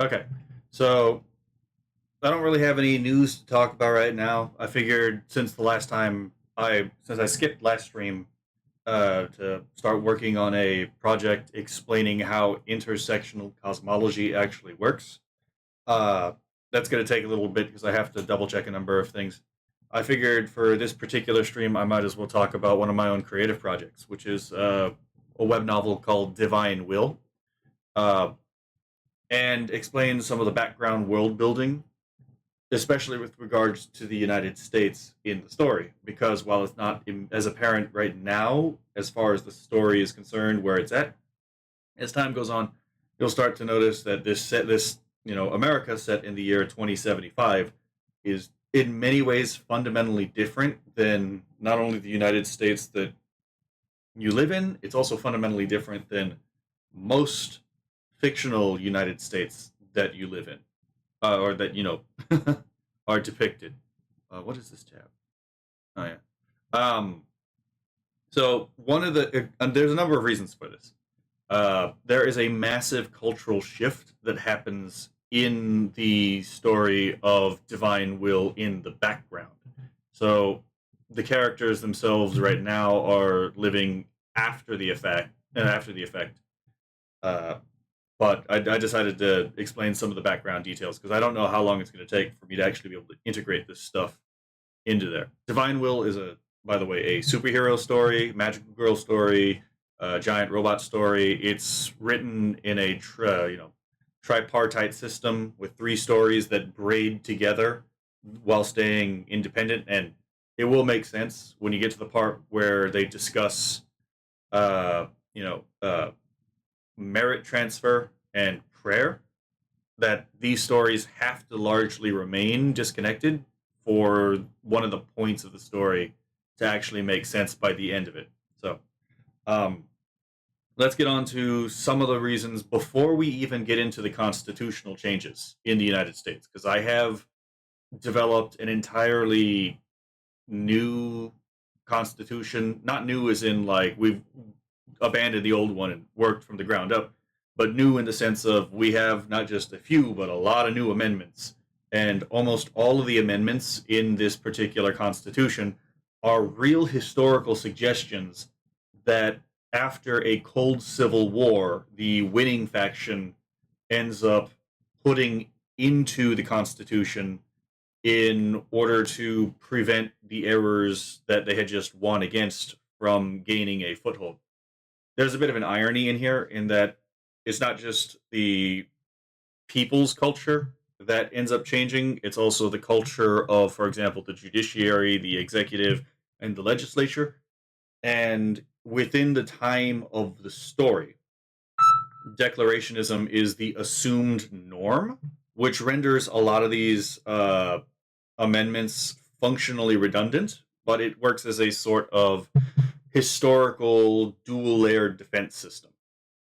Okay, so I don't really have any news to talk about right now. I figured since I skipped last stream to start working on a project explaining how intersectional cosmology actually works. Uh, that's going to take a little bit because I have to double check a number of things. I figured for this particular stream, I might as well talk about one of my own creative projects, which is a web novel called Divine Will, uh, and explain some of the background world building, especially with regards to the United States in the story. Because while it's not as apparent right now, as far as the story is concerned, where it's at, as time goes on, you'll start to notice that this America set in the year 2075 is in many ways fundamentally different than not only the United States that you live in, it's also fundamentally different than most fictional United States that you live in, or that are depicted. What is this tab? Oh yeah. Um, so one of there's a number of reasons for this. There is a massive cultural shift that happens in the story of Divine Will in the background. So the characters themselves right now are living after the effect. Uh, but I decided to explain some of the background details because I don't know how long it's going to take for me to actually be able to integrate this stuff into there. Divine Will is by the way, a superhero story, magical girl story, giant robot story. It's written in a tripartite system with three stories that braid together while staying independent, and it will make sense when you get to the part where they discuss, uh, you know, uh, merit transfer and prayer, that these stories have to largely remain disconnected for one of the points of the story to actually make sense by the end of it. So, um, let's get on to some of the reasons before we even get into the constitutional changes in the United States, because I have developed an entirely new constitution. Not new as in like we've abandoned the old one and worked from the ground up, but new in the sense of we have not just a few, but a lot of new amendments. And almost all of the amendments in this particular constitution are real historical suggestions that after a cold civil war, the winning faction ends up putting into the constitution in order to prevent the errors that they had just won against from gaining a foothold. There's a bit of an irony in here in that it's not just the people's culture that ends up changing, it's also the culture of, for example, the judiciary, the executive, and the legislature. And within the time of the story, declarationism is the assumed norm, which renders a lot of these amendments functionally redundant, but it works as a sort of historical dual layered defense system.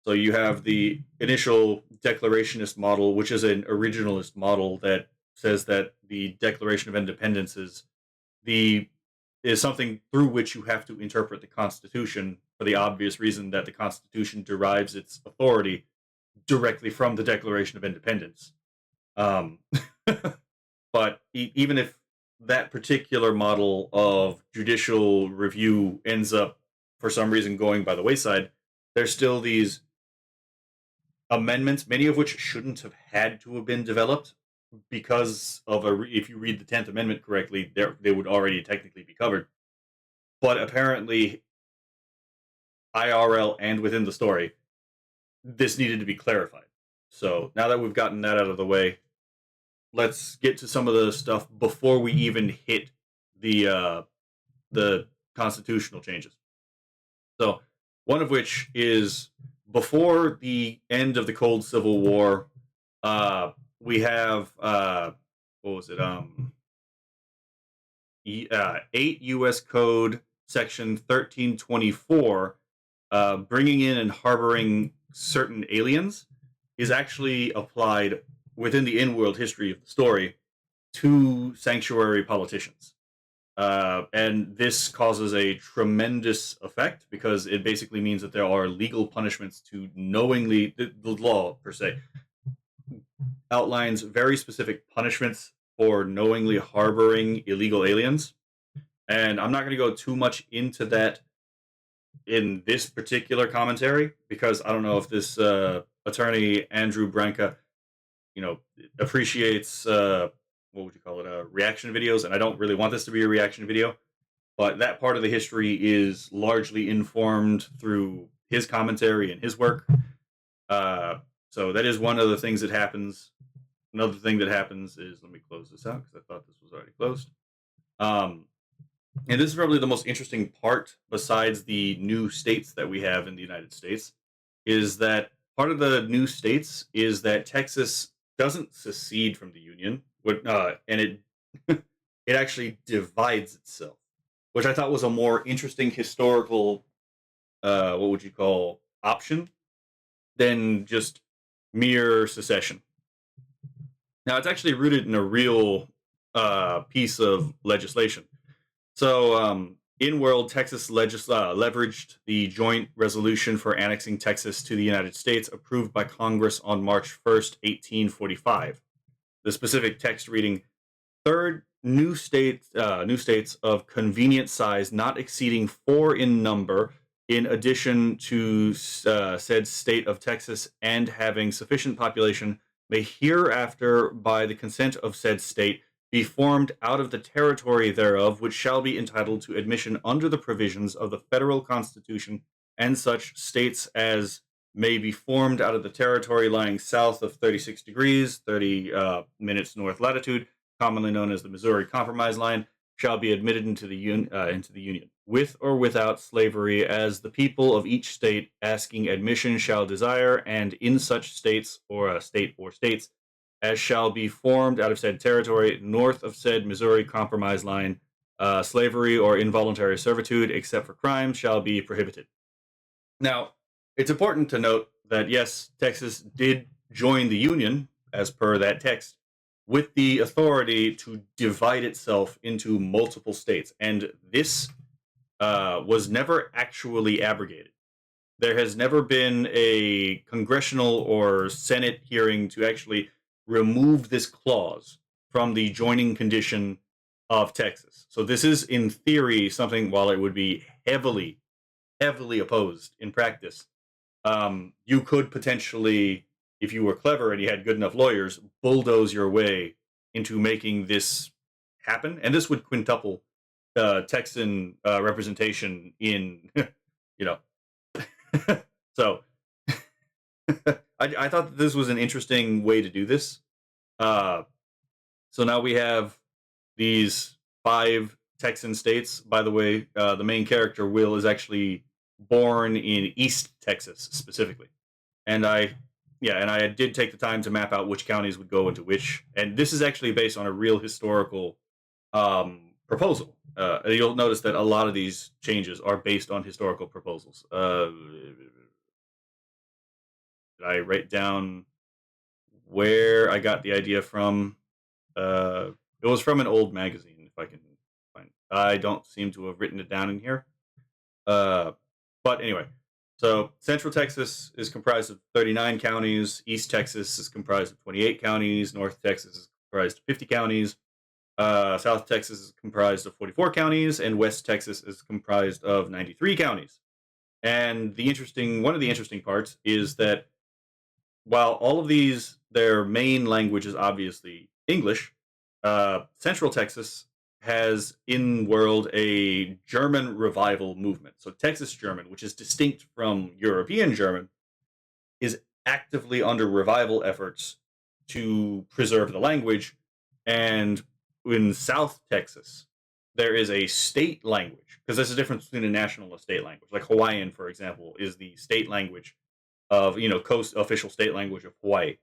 So you have the initial declarationist model, which is an originalist model that says that the Declaration of Independence the is something through which you have to interpret the Constitution for the obvious reason that the Constitution derives its authority directly from the Declaration of Independence. Um, but even if that particular model of judicial review ends up, for some reason, going by the wayside, there's still these amendments, many of which shouldn't have had to have been developed because of if you read the 10th Amendment correctly, they would already technically be covered. But apparently, IRL and within the story, this needed to be clarified. So now that we've gotten that out of the way, let's get to some of the stuff before we even hit the constitutional changes. So one of which is before the end of the Cold Civil War. We have what was it? 8 U.S. Code Section 1324, bringing in and harboring certain aliens is actually applied within the in-world history of the story to sanctuary politicians. And this causes a tremendous effect because it basically means that there are legal punishments to knowingly, the law per se, outlines very specific punishments for knowingly harboring illegal aliens. And I'm not going to go too much into that in this particular commentary because I don't know if this attorney Andrew Branca, appreciates what would you call it, reaction videos, and I don't really want this to be a reaction video. But that part of the history is largely informed through his commentary and his work. Uh, so that is one of the things that happens. Another thing that happens is, let me close this out because I thought this was already closed. Um, and this is probably the most interesting part, besides the new states that we have in the United States, is that part of the new states is that Texas doesn't secede from the Union, and it it actually divides itself, which I thought was a more interesting historical, what would you call, option than just mere secession. Now, it's actually rooted in a real piece of legislation. So, in world, Texas leveraged the joint resolution for annexing Texas to the United States, approved by Congress on March 1st, 1845. The specific text reading: third, new states of convenient size, not exceeding 4 in number, in addition to said state of Texas, and having sufficient population, may hereafter, by the consent of said state, be formed out of the territory thereof, which shall be entitled to admission under the provisions of the federal constitution, and such states as may be formed out of the territory lying south of 36 degrees 30 minutes north latitude, commonly known as the Missouri Compromise Line, shall be admitted into the Union, with or without slavery, as the people of each state asking admission shall desire, and in such states or states as shall be formed out of said territory north of said Missouri Compromise Line, slavery or involuntary servitude, except for crimes, shall be prohibited. Now, it's important to note that yes, Texas did join the Union, as per that text, with the authority to divide itself into multiple states. And this was never actually abrogated. There has never been a congressional or Senate hearing to actually remove this clause from the joining condition of Texas. So this is, in theory, something, while it would be heavily, heavily opposed in practice, you could potentially, if you were clever and you had good enough lawyers, bulldoze your way into making this happen. And this would quintuple Texan representation in, you know. So I thought that this was an interesting way to do this. So now we have these 5 Texan states. By the way, the main character, Will, is actually born in East Texas specifically. And I did take the time to map out which counties would go into which. And this is actually based on a real historical proposal. You'll notice that a lot of these changes are based on historical proposals. Did I write down where I got the idea from? It was from an old magazine, if I can find. I don't seem to have written it down in here. But anyway, so Central Texas is comprised of 39 counties. East Texas is comprised of 28 counties. North Texas is comprised of 50 counties. South Texas is comprised of 44 counties, and West Texas is comprised of 93 counties. And one of the interesting parts is that while all of these, their main language is obviously English, Central Texas has in world a German revival movement. So Texas German, which is distinct from European German, is actively under revival efforts to preserve the language. And in South Texas, there is a state language, because there's a difference between a national and a state language. Like Hawaiian, for example, is the state language of, coast official state language of Hawaii.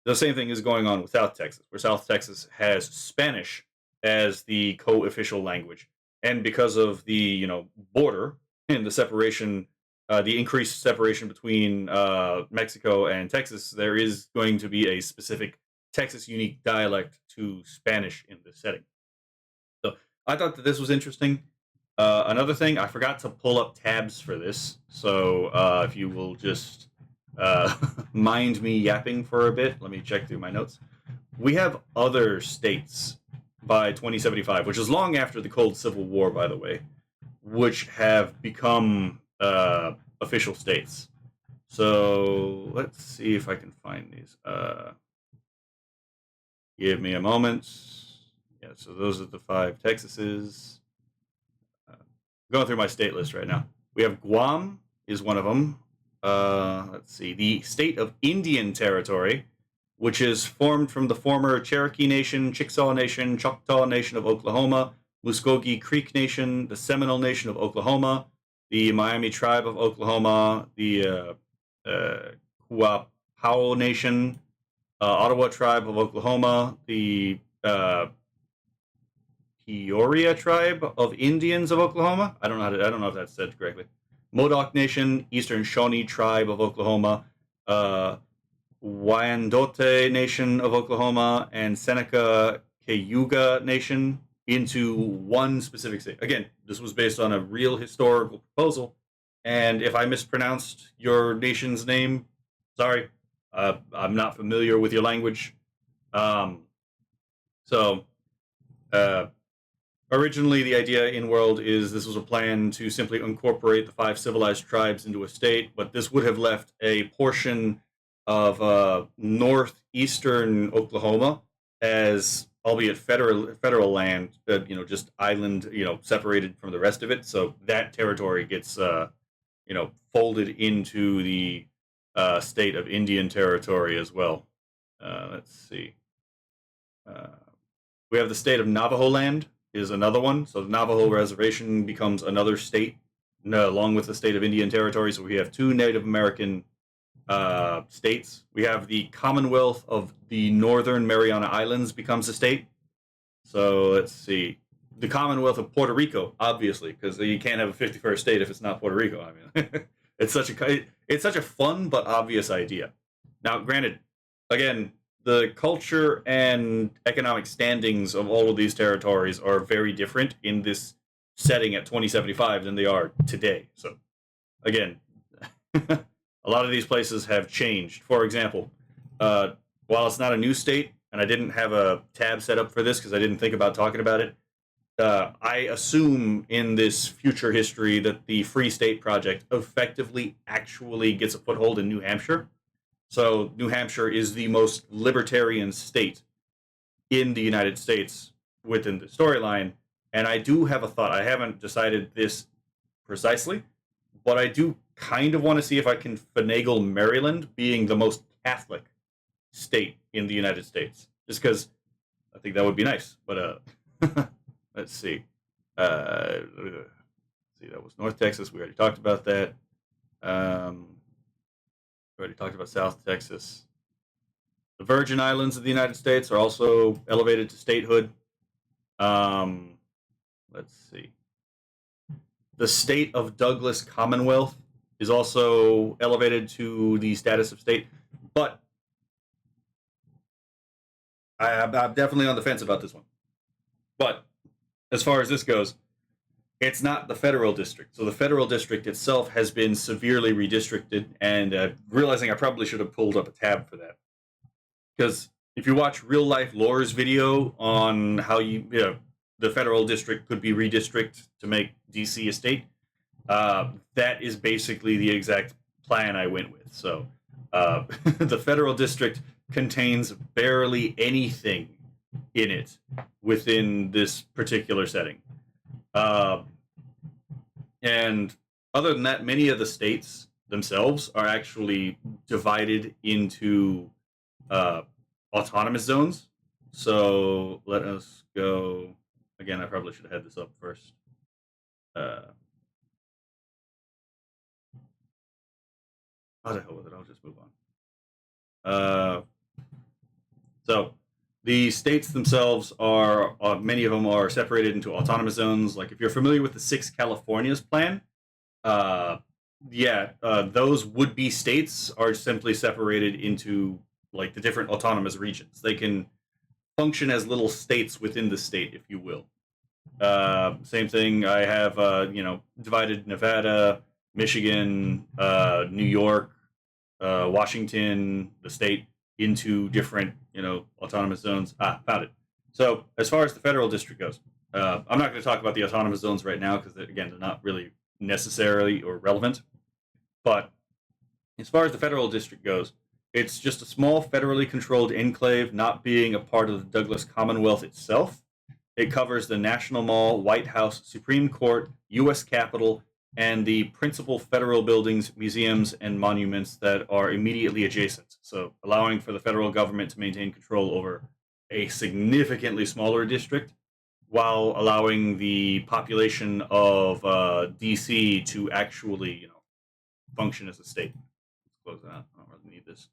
The same thing is going on with South Texas, where South Texas has Spanish as the co-official language. And because of the, border and the separation, the increased separation between Mexico and Texas, there is going to be a specific Texas unique dialect to Spanish in this setting. So I thought that this was interesting. Another thing, I forgot to pull up tabs for this. So if you will just mind me yapping for a bit, let me check through my notes. we have other states by 2075, which is long after the Cold Civil War, by the way, which have become official states. So let's see if I can find these. Give me a moment. Yeah, so those are the 5 Texases. Going through my state list right now. We have Guam is one of them. Let's see. The state of Indian Territory, which is formed from the former Cherokee Nation, Chickasaw Nation, Choctaw Nation of Oklahoma, Muskogee Creek Nation, the Seminole Nation of Oklahoma, the Miami Tribe of Oklahoma, the Quapaw Nation, Ottawa Tribe of Oklahoma, the Peoria Tribe of Indians of Oklahoma. I don't know if that's said correctly. Modoc Nation, Eastern Shawnee Tribe of Oklahoma, Wyandotte Nation of Oklahoma, and Seneca Cayuga Nation into one specific state. Again, this was based on a real historical proposal, and if I mispronounced your nation's name, sorry. I'm not familiar with your language. So, originally, the idea in World is this was a plan to simply incorporate the 5 civilized tribes into a state, but this would have left a portion of northeastern Oklahoma as, albeit federal land, just island, separated from the rest of it. So that territory gets, folded into the state of Indian Territory as well. Let's see. We have the state of Navajo Land is another one. So the Navajo Reservation becomes another state along with the state of Indian Territory. So we have 2 Native American states. We have the Commonwealth of the Northern Mariana Islands becomes a state. So let's see. The Commonwealth of Puerto Rico, obviously, because you can't have a 51st state if it's not Puerto Rico. I mean, it's such a fun but obvious idea. Now, granted, again, the culture and economic standings of all of these territories are very different in this setting at 2075 than they are today. So, again, a lot of these places have changed. For example, while it's not a new state, and I didn't have a tab set up for this because I didn't think about talking about it, I assume in this future history that the Free State Project effectively actually gets a foothold in New Hampshire. So New Hampshire is the most libertarian state in the United States within the storyline. And I do have a thought. I haven't decided this precisely, but I do kind of want to see if I can finagle Maryland being the most Catholic state in the United States. Just because I think that would be nice. But let's see. That was North Texas. We already talked about that. We already talked about South Texas. The Virgin Islands of the United States are also elevated to statehood. Let's see. The state of Douglas Commonwealth is also elevated to the status of state. But I'm definitely on the fence about this one. But as far as this goes, it's not the federal district. So the federal district itself has been severely redistricted, and realizing I probably should have pulled up a tab for that. Because if you watch Real Life Lore's video on how the federal district could be redistricted to make DC a state, that is basically the exact plan I went with. So the federal district contains barely anything in it within this particular setting. And other than that, many of the states themselves are actually divided into autonomous zones. So let us go. Again, I probably should have had this up first. Oh, the hell with it. I'll just move on. So the states themselves are, many of them are separated into autonomous zones. Like if you're familiar with the 6 Californias plan, those would-be states are simply separated into like the different autonomous regions. They can function as little states within the state, if you will. Same thing. I have, divided Nevada, Michigan, New York, Washington, the state, into different, autonomous zones. Found it. So as far as the federal district goes, I'm not going to talk about the autonomous zones right now because, again, they're not really necessarily or relevant. But as far as the federal district goes, it's just a small federally controlled enclave, not being a part of the Douglas Commonwealth itself. It covers the National Mall, White House, Supreme Court, U.S. Capitol, and the principal federal buildings, museums, and monuments that are immediately adjacent. So, allowing for the federal government to maintain control over a significantly smaller district while allowing the population of D.C. to actually, function as a state. Let's close that. I don't really need this.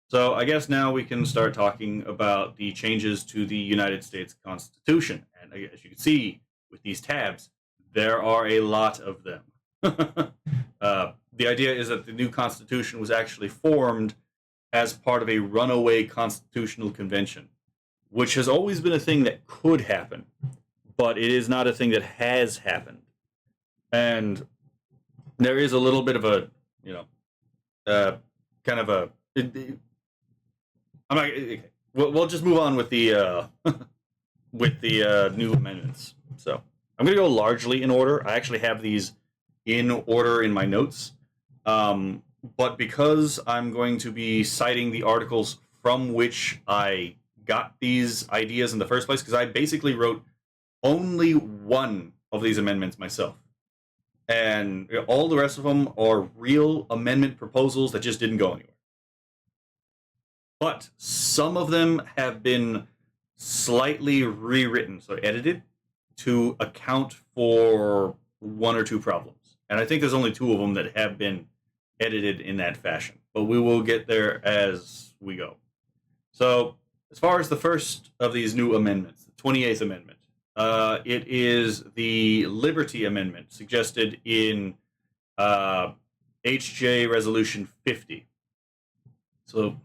So I guess now we can start talking about the changes to the United States Constitution. And as you can see with these tabs, there are a lot of them. The idea is that the new Constitution was actually formed as part of a runaway constitutional convention, which has always been a thing that could happen, but it is not a thing that has happened. And there is a little bit of a, kind of a... I'm not. Okay. We'll just move on with the new amendments. So I'm going to go largely in order. I actually have these in order in my notes, but because I'm going to be citing the articles from which I got these ideas in the first place, because I basically wrote only one of these amendments myself, and all the rest of them are real amendment proposals that just didn't go anywhere. But some of them have been slightly rewritten, so edited, to account for one or two problems. And I think there's only two of them that have been edited in that fashion. But we will get there as we go. So, as far as the first of these new amendments, the 28th Amendment, it is the Liberty Amendment suggested in HJ Resolution 50. So,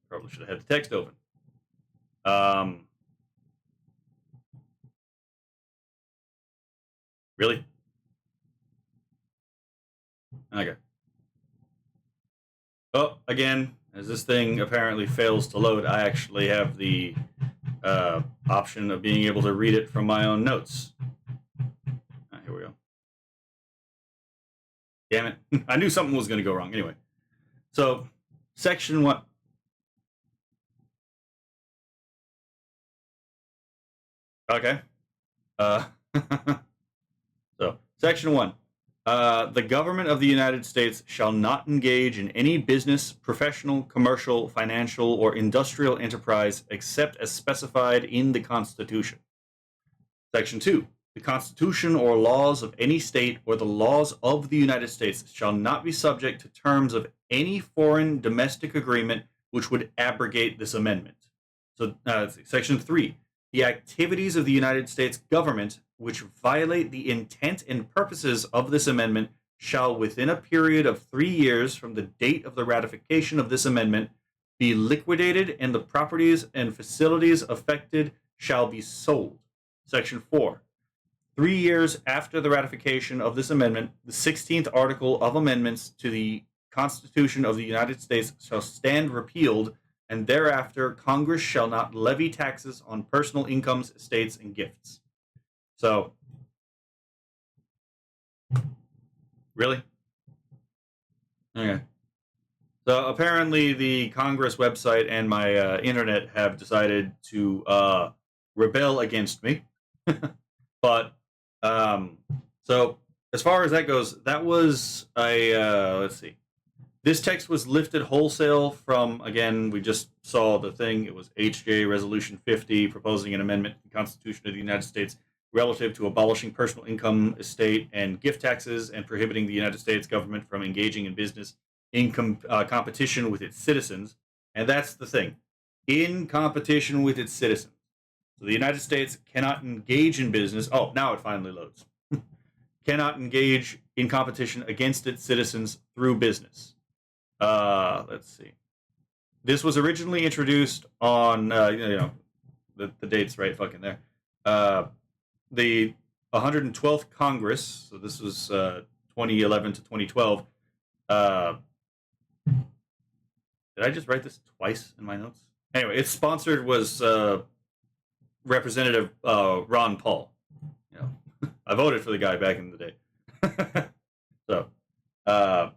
probably should have had the text open. Really? Okay. Oh, again, as this thing apparently fails to load, I actually have the option of being able to read it from my own notes. Here we go. Damn it. I knew something was going to go wrong. Anyway. So, Section 1. Okay. So, Section 1. The government of the United States shall not engage in any business, professional, commercial, financial, or industrial enterprise except as specified in the Constitution. Section 2. The Constitution or laws of any state or the laws of the United States shall not be subject to terms of any foreign domestic agreement which would abrogate this amendment. So, Section 3. The activities of the United States government which violate the intent and purposes of this amendment shall, within a period of 3 years from the date of the ratification of this amendment, be liquidated, and the properties and facilities affected shall be sold. Section 4. 3 years after the ratification of this amendment, the 16th article of amendments to the Constitution of the United States shall stand repealed, and thereafter Congress shall not levy taxes on personal incomes, estates, and gifts. So, really? Okay. So apparently the Congress website and my internet have decided to rebel against me. But, so as far as that goes, that was let's see. This text was lifted wholesale from, again, we just saw the thing. It was HJ Resolution 50, proposing an amendment to the Constitution of the United States relative to abolishing personal income, estate, and gift taxes, and prohibiting the United States government from engaging in business in competition with its citizens. And that's the thing. In competition with its citizens. So the United States cannot engage in business. Oh, now it finally loads. Cannot engage in competition against its citizens through business. Let's see. This was originally introduced on, the date's right fucking there. The 112th Congress, so this was 2011 to 2012. Did I just write this twice in my notes? Anyway, its sponsored was Representative Ron Paul. You know, I voted for the guy back in the day. So, uh,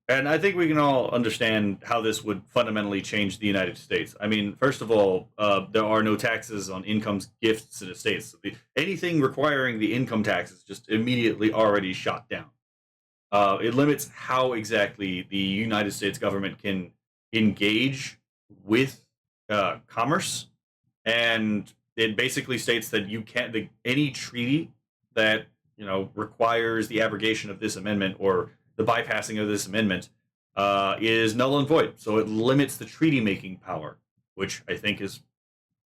and I think we can all understand how this would fundamentally change the United States. I mean, first of all, there are no taxes on incomes, gifts, and estates. Anything requiring the income tax is just immediately already shot down. It limits how exactly the United States government can engage with commerce, and it basically states that you can't any treaty that requires the abrogation of this amendment or the bypassing of this amendment is null and void. So it limits the treaty making power, which I think is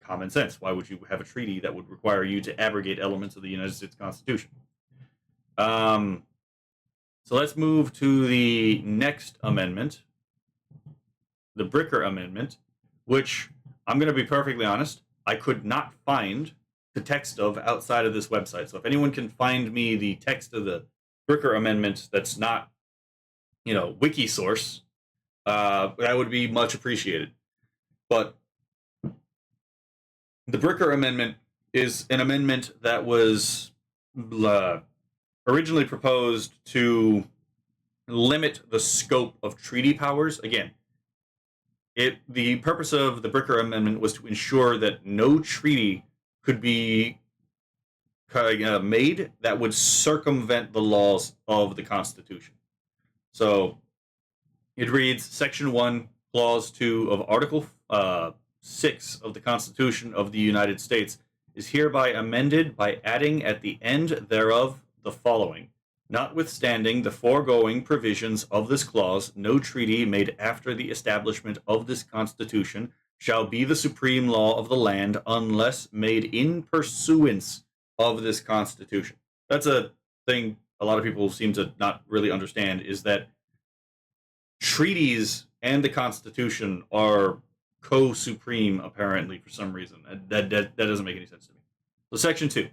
common sense. Why would you have a treaty that would require you to abrogate elements of the United States Constitution? So let's move to the next amendment, the Bricker Amendment, which I'm going to be perfectly honest, I could not find the text of outside of this website. So if anyone can find me the text of the Bricker Amendment that's not, wiki source, that would be much appreciated. But the Bricker Amendment is an amendment that was originally proposed to limit the scope of treaty powers. Again, the purpose of the Bricker Amendment was to ensure that no treaty could be made that would circumvent the laws of the Constitution. So it reads, Section 1, Clause 2 of Article 6 of the Constitution of the United States is hereby amended by adding at the end thereof the following. Notwithstanding the foregoing provisions of this clause, no treaty made after the establishment of this Constitution shall be the supreme law of the land unless made in pursuance of this Constitution. That's a thing a lot of people seem to not really understand, is that treaties and the Constitution are co-supreme, apparently, for some reason. That doesn't make any sense to me. So Section 2.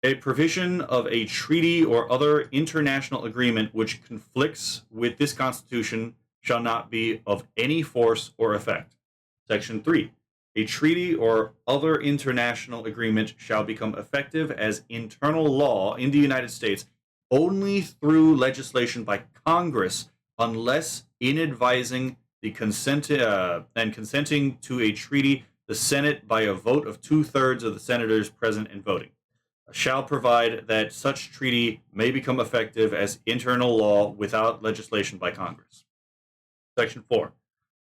A provision of a treaty or other international agreement which conflicts with this Constitution shall not be of any force or effect. Section 3. A treaty or other international agreement shall become effective as internal law in the United States only through legislation by Congress, unless in advising the consenting to a treaty, the Senate, by a vote of 2/3 of the senators present and voting, shall provide that such treaty may become effective as internal law without legislation by Congress. Section 4.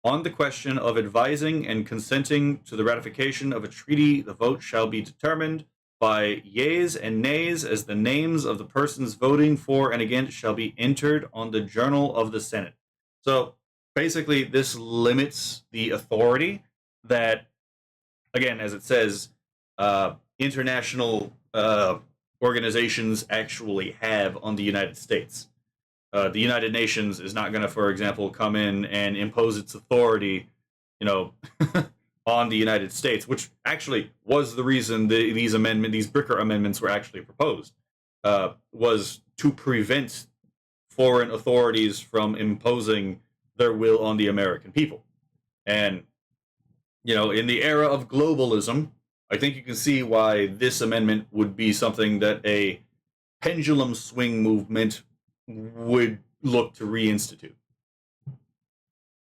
On the question of advising and consenting to the ratification of a treaty, the vote shall be determined by yeas and nays, as the names of the persons voting for and against shall be entered on the journal of the Senate. So basically, this limits the authority that, again, as it says, international organizations actually have on the United States. The United Nations is not going to, for example, come in and impose its authority, on the United States, which actually was the reason these Bricker amendments were actually proposed, was to prevent foreign authorities from imposing their will on the American people. And, in the era of globalism, I think you can see why this amendment would be something that a pendulum swing movement would look to reinstitute.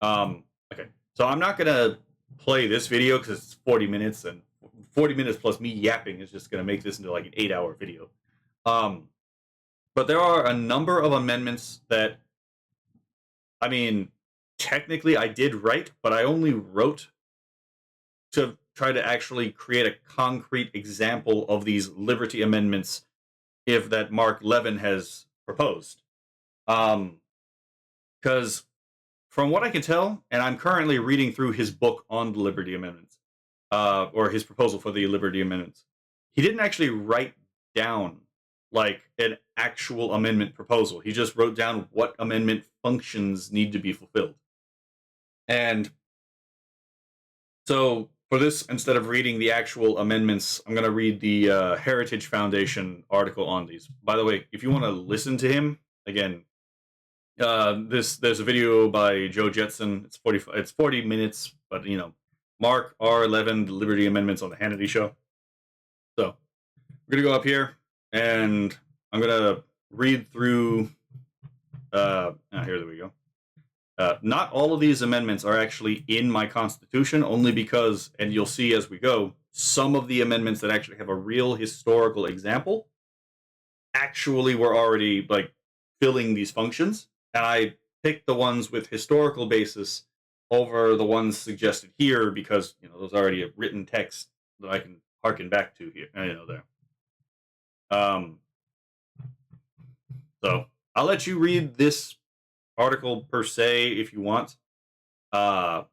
Okay, so I'm not going to play this video because it's 40 minutes, and 40 minutes plus me yapping is just going to make this into like an 8-hour video. But there are a number of amendments that, I mean, technically I did write, but I only wrote to try to actually create a concrete example of these liberty amendments that Mark Levin has proposed. Because from what I can tell, and I'm currently reading through his book on the Liberty Amendments, or his proposal for the Liberty Amendments, he didn't actually write down like an actual amendment proposal. He just wrote down what amendment functions need to be fulfilled. And so for this, instead of reading the actual amendments, I'm going to read the Heritage Foundation article on these. By the way, if you want to listen to him, again, There's a video by Joe Jetson. It's 40 minutes, but Mark R11, the Liberty Amendments on the Hannity Show. So we're gonna go up here, and I'm gonna read through. Here we go. Not all of these amendments are actually in my Constitution, only because, and you'll see as we go, some of the amendments that actually have a real historical example actually were already filling these functions, and I picked the ones with historical basis over the ones suggested here because those are already a written text that I can harken back to here. There. So I'll let you read this article per se if you want, but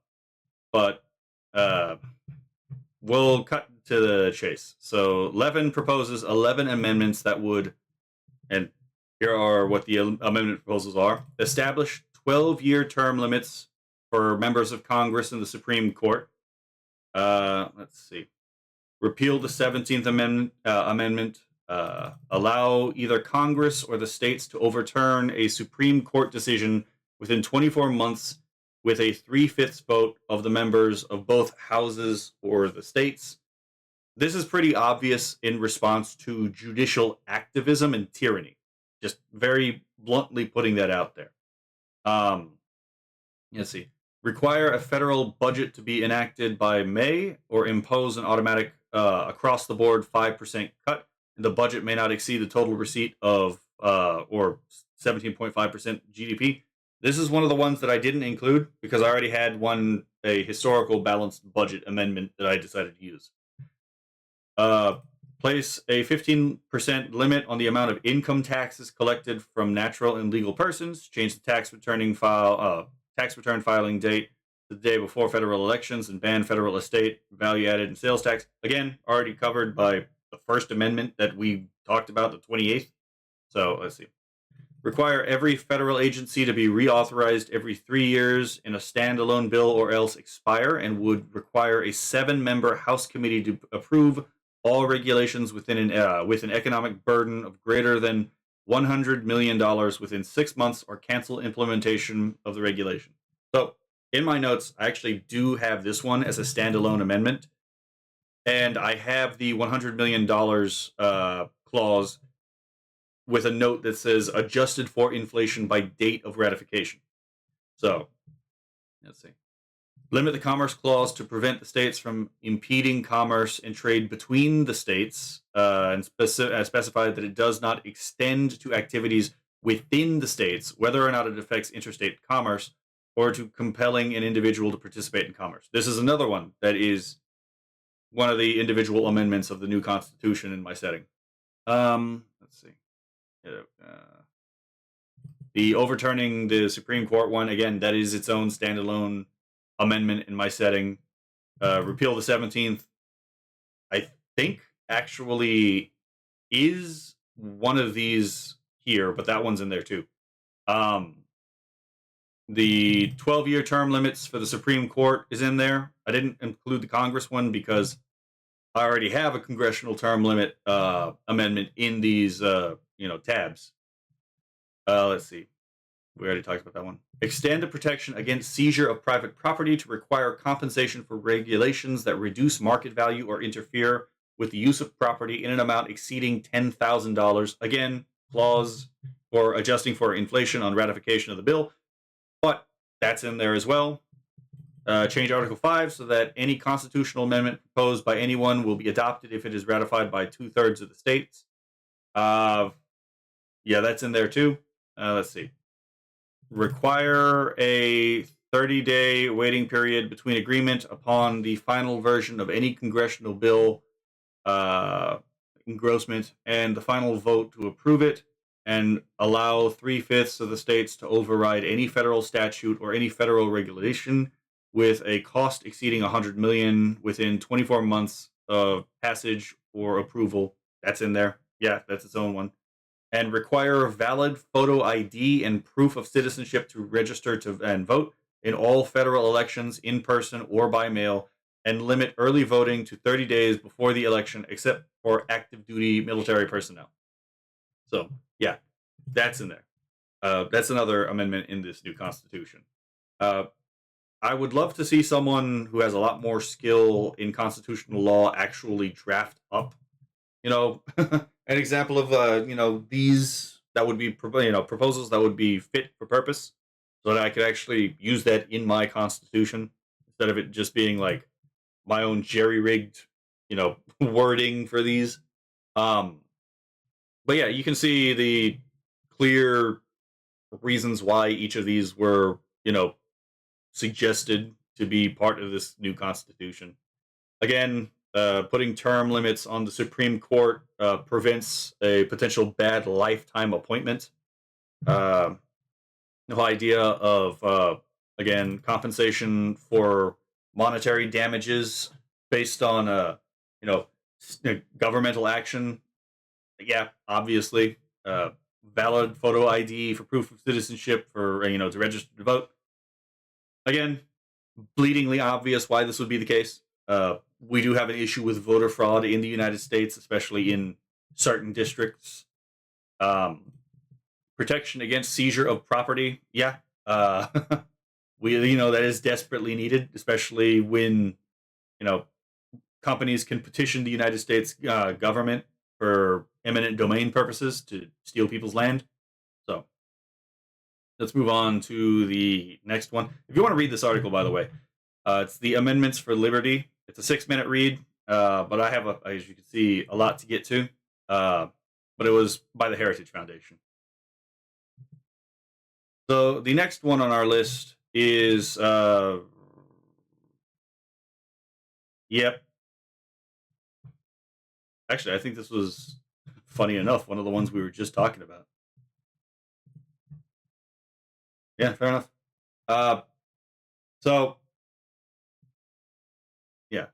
we'll cut to the chase. So Levin proposes 11 amendments that would, and here are what the amendment proposals are: establish 12-year term limits for members of Congress and the Supreme Court. Let's see. Repeal the 17th Amendment. Allow either Congress or the states to overturn a Supreme Court decision within 24 months with a 3/5 vote of the members of both houses or the states. This is pretty obvious in response to judicial activism and tyranny. Just very bluntly putting that out there. Let's see. Require a federal budget to be enacted by May, or impose an automatic across-the-board 5% cut. The budget may not exceed the total receipt of or 17.5% GDP. This is one of the ones that I didn't include because I already had a historical balanced budget amendment that I decided to use. Place a 15% limit on the amount of income taxes collected from natural and legal persons. Change the tax return filing date to the day before federal elections, and ban federal estate, value added, and sales tax. Again, already covered by the First Amendment that we talked about, the 28th. So let's see. Require every federal agency to be reauthorized every 3 years in a standalone bill or else expire, and would require a 7-member House committee to approve all regulations with an economic burden of greater than $100 million within 6 months, or cancel implementation of the regulation. So in my notes, I actually do have this one as a standalone amendment. And I have the $100 million clause with a note that says adjusted for inflation by date of ratification. So, let's see. Limit the Commerce Clause to prevent the states from impeding commerce and trade between the states, and specify that it does not extend to activities within the states, whether or not it affects interstate commerce, or to compelling an individual to participate in commerce. This is another one that is one of the individual amendments of the new Constitution in my setting. Let's see. The overturning the Supreme Court one, again, that is its own standalone amendment in my setting. Repeal the 17th, I think, actually is one of these here, but that one's in there too. The 12-year term limits for the Supreme Court is in there. I didn't include the Congress one because I already have a congressional term limit amendment in these tabs. Let's see. We already talked about that one. Extend the protection against seizure of private property to require compensation for regulations that reduce market value or interfere with the use of property in an amount exceeding $10,000. Again, clause for adjusting for inflation on ratification of the bill, but that's in there as well. Change Article 5 so that any constitutional amendment proposed by anyone will be adopted if it is ratified by 2/3 of the states. Yeah, that's in there too. Let's see. Require a 30-day waiting period between agreement upon the final version of any congressional bill engrossment and the final vote to approve it, and allow 3/5 of the states to override any federal statute or any federal regulation with a cost exceeding $100 million within 24 months of passage or approval. That's in there. Yeah, that's its own one. And require valid photo ID and proof of citizenship to register and vote in all federal elections in person or by mail, and limit early voting to 30 days before the election, except for active duty military personnel. So, yeah, that's in there. That's another amendment in this new Constitution. Uh, I would love to see someone who has a lot more skill in constitutional law actually draft up, an example of, these that would be, proposals that would be fit for purpose, so that I could actually use that in my constitution instead of it just being like my own jerry rigged, wording for these. Um, but yeah, you can see the clear reasons why each of these were, suggested to be part of this new constitution. Again, putting term limits on the Supreme Court prevents a potential bad lifetime appointment. Uh, the whole idea of, again, compensation for monetary damages based on, you know, governmental action. Yeah, obviously. Uh, Valid photo ID for proof of citizenship for, to register to vote. Again, bleedingly obvious why this would be the case. We do have an issue with voter fraud in the United States, especially in certain districts. Um, Protection against seizure of property, yeah, uh, that is desperately needed, especially when you know companies can petition the United States government for eminent domain purposes to steal people's land. So let's move on to the next one. If you want to read this article, by the way, it's the Amendments for Liberty. It's a 6-minute read, but I have, as you can see, a lot to get to. But it was by the Heritage Foundation. So the next one on our list is, yep. Actually, I think this was, funny enough, one of the ones we were just talking about. Yeah, fair enough. So, yeah.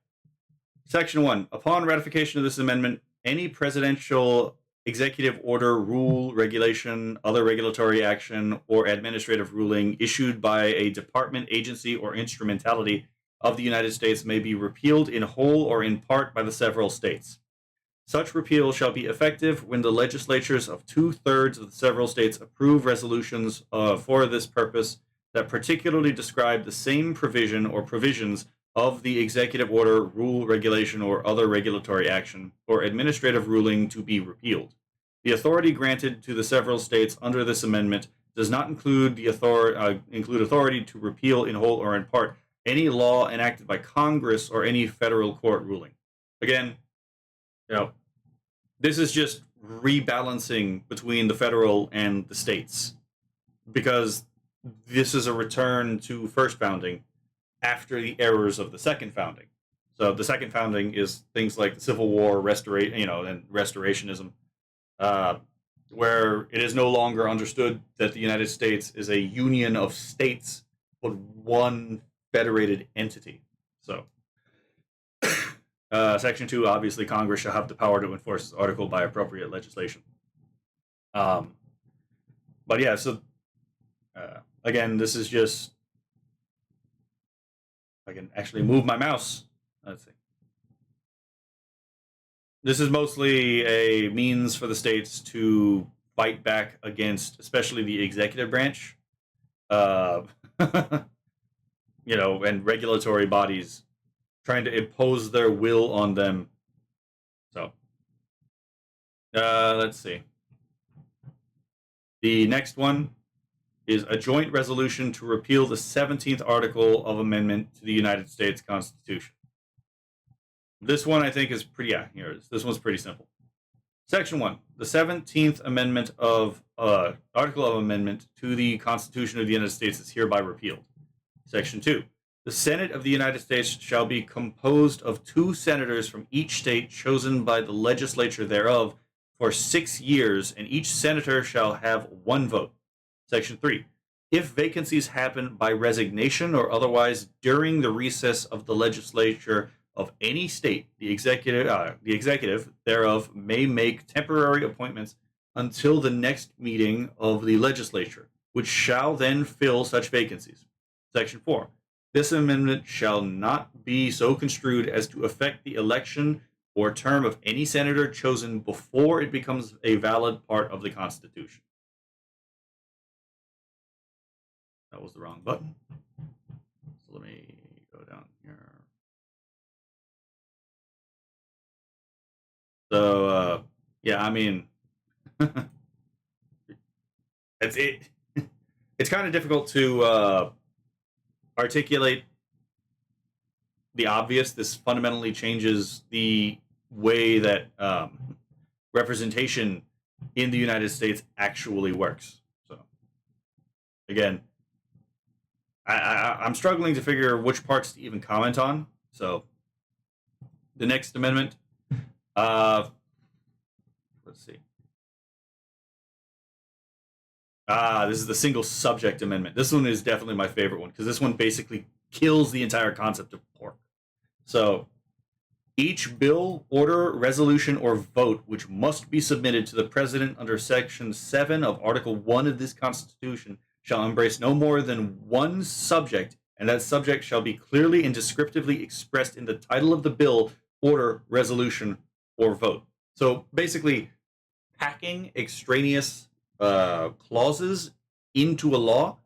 Section 1. Upon ratification of this amendment, any presidential executive order, rule, regulation, other regulatory action, or administrative ruling issued by a department, agency, or instrumentality of the United States may be repealed in whole or in part by the several states. Such repeal shall be effective when the legislatures of 2/3 of the several states approve resolutions for this purpose that particularly describe the same provision or provisions of the executive order, rule, regulation, or other regulatory action or administrative ruling to be repealed. The authority granted to the several states under this amendment does not include authority to repeal in whole or in part any law enacted by Congress or any federal court ruling. Again, this is just rebalancing between the federal and the states, because this is a return to first founding after the errors of the second founding. So the second founding is things like the Civil War, and restorationism, where it is no longer understood that the United States is a union of states, but one federated entity. So, Section 2, obviously, Congress shall have the power to enforce this article by appropriate legislation. But yeah, so again, this is just, I can actually move my mouse. Let's see. This is mostly a means for the states to fight back against, especially the executive branch, uh, and regulatory bodies trying to impose their will on them. So, let's see. The next one is a joint resolution to repeal the 17th article of amendment to the United States Constitution. This one I think is pretty, here it is. This one's pretty simple. Section 1. The 17th amendment of article of amendment to the Constitution of the United States is hereby repealed. Section 2. The Senate of the United States shall be composed of 2 senators from each state chosen by the legislature thereof for 6 years, and each senator shall have 1 vote. Section 3. If vacancies happen by resignation or otherwise during the recess of the legislature of any state, the executive thereof may make temporary appointments until the next meeting of the legislature, which shall then fill such vacancies. Section 4. This amendment shall not be so construed as to affect the election or term of any senator chosen before it becomes a valid part of the Constitution. That was the wrong button. So let me go down here. So yeah, I mean, it's it. It's kind of difficult to articulate the obvious. This fundamentally changes the way that representation in the United States actually works. So again, I'm struggling to figure which parts to even comment on. So the next amendment, uh, let's see. This is the single subject amendment. This one is definitely my favorite one because this one basically kills the entire concept of pork. So each bill, order, resolution, or vote which must be submitted to the President under Section 7 of Article 1 of this Constitution shall embrace no more than one subject, and that subject shall be clearly and descriptively expressed in the title of the bill, order, resolution, or vote. So basically, packing extraneous clauses into a law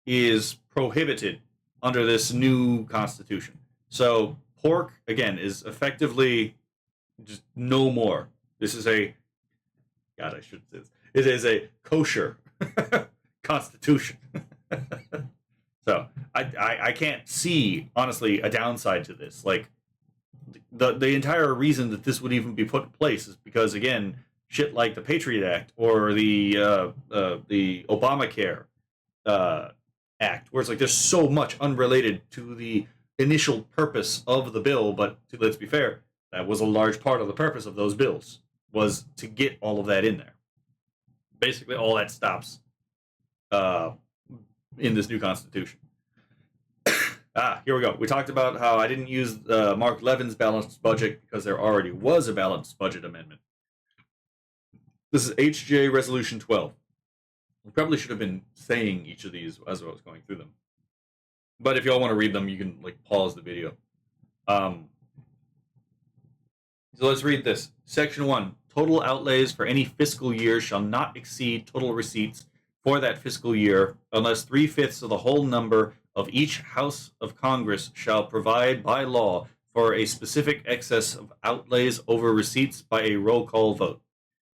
is prohibited under this new Constitution. So pork, again, is effectively just no more. This is a, God, I should say this. It is a kosher constitution. So I can't see, honestly, a downside to this. Like, the entire reason that this would even be put in place is because, again, shit like the Patriot Act or the Obamacare Act, where it's like there's so much unrelated to the initial purpose of the bill, but let's be fair, that was a large part of the purpose of those bills, was to get all of that in there. Basically, all that stops in this new Constitution. Here we go. We talked about how I didn't use Mark Levin's balanced budget because there already was a balanced budget amendment. This is HJ Resolution 12. We probably should have been saying each of these as I was going through them. But if y'all want to read them, you can like pause the video. So let's read this. Section 1. Total outlays for any fiscal year shall not exceed total receipts for that fiscal year unless 3/5 of the whole number of each House of Congress shall provide by law for a specific excess of outlays over receipts by a roll call vote.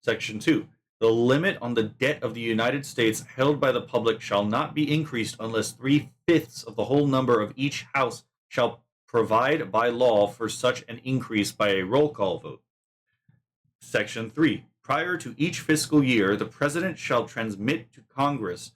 Section 2. The limit on the debt of the United States held by the public shall not be increased unless 3/5 of the whole number of each House shall provide by law for such an increase by a roll call vote. Section 3. Prior to each fiscal year, the President shall transmit to the Congress,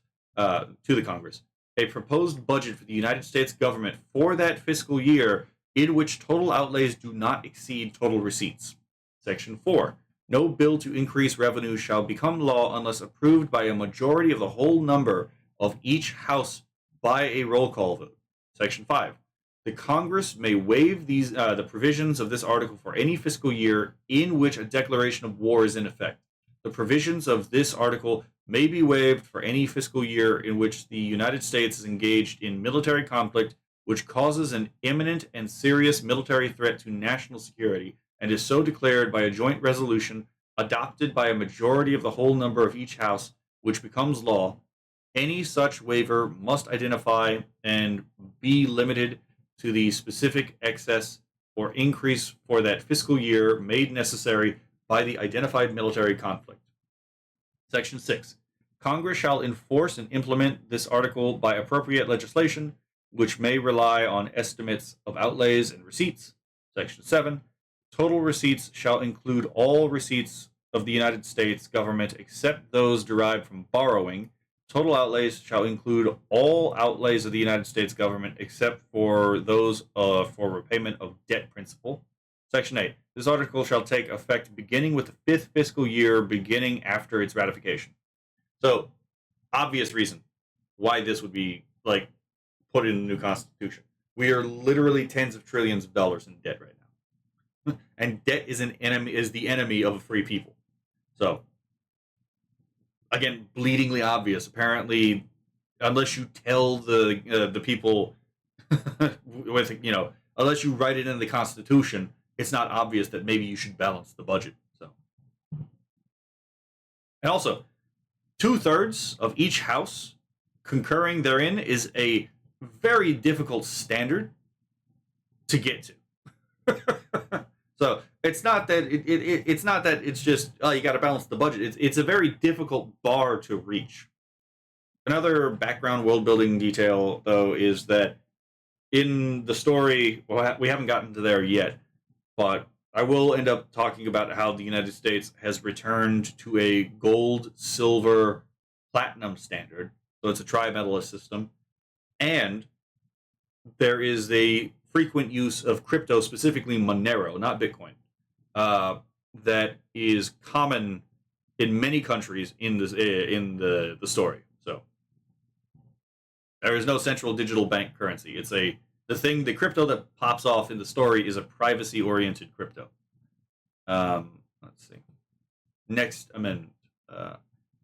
a proposed budget for the United States government for that fiscal year in which total outlays do not exceed total receipts. Section 4. No bill to increase revenue shall become law unless approved by a majority of the whole number of each House by a roll call vote. Section 5. The Congress may waive the provisions of this article for any fiscal year in which a declaration of war is in effect. The provisions of this article may be waived for any fiscal year in which the United States is engaged in military conflict which causes an imminent and serious military threat to national security and is so declared by a joint resolution adopted by a majority of the whole number of each House, which becomes law. Any such waiver must identify and be limited to the specific excess or increase for that fiscal year made necessary by the identified military conflict. Section 6. Congress shall enforce and implement this article by appropriate legislation, which may rely on estimates of outlays and receipts. Section 7. Total receipts shall include all receipts of the United States government except those derived from borrowing. Total outlays shall include all outlays of the United States government except for those for repayment of debt principal. Section 8. This article shall take effect beginning with the 5th fiscal year beginning after its ratification. So, obvious reason why this would be like put in the new Constitution. We are literally tens of trillions of dollars in debt right now. And debt is the enemy of a free people. So, again, bleedingly obvious. Apparently, unless you tell the people, unless you write it in the Constitution, it's not obvious that maybe you should balance the budget. So, and also, 2/3 of each House concurring therein is a very difficult standard to get to. So it's not that it's not that it's just you got to balance the budget. It's a very difficult bar to reach. Another background world building detail, though, is that in the story, well, we haven't gotten to there yet, but I will end up talking about how the United States has returned to a gold, silver, platinum standard. So it's a tri-medalist system, and there is a frequent use of crypto, specifically Monero, not Bitcoin, that is common in many countries in the story. So there is no central digital bank currency. It's the crypto that pops off in the story is a privacy-oriented crypto. Let's see. Next amendment,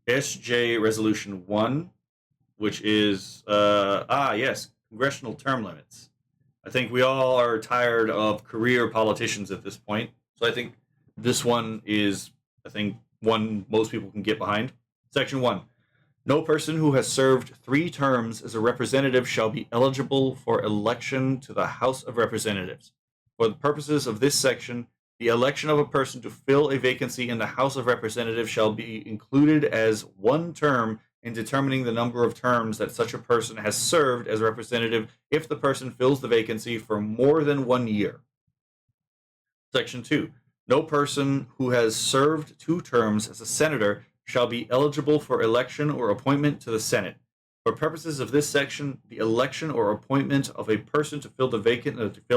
SJ Resolution 1, which is yes, congressional term limits. I think we all are tired of career politicians at this point, so I think this one is, one most people can get behind. Section 1. No person who has served 3 terms as a representative shall be eligible for election to the House of Representatives. For the purposes of this section, the election of a person to fill a vacancy in the House of Representatives shall be included as 1 term in determining the number of terms that such a person has served as representative if the person fills the vacancy for more than 1 year. Section 2. No person who has served 2 terms as a senator shall be eligible for election or appointment to the Senate. For purposes of this section, the election or appointment of a person to fill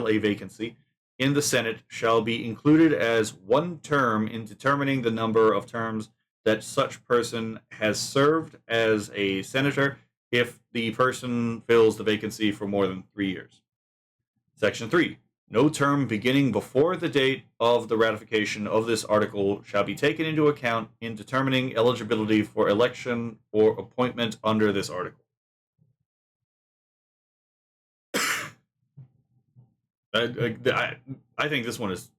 a vacancy in the Senate shall be included as 1 term in determining the number of terms that such person has served as a senator if the person fills the vacancy for more than 3 years. Section 3. No term beginning before the date of the ratification of this article shall be taken into account in determining eligibility for election or appointment under this article. I think this one is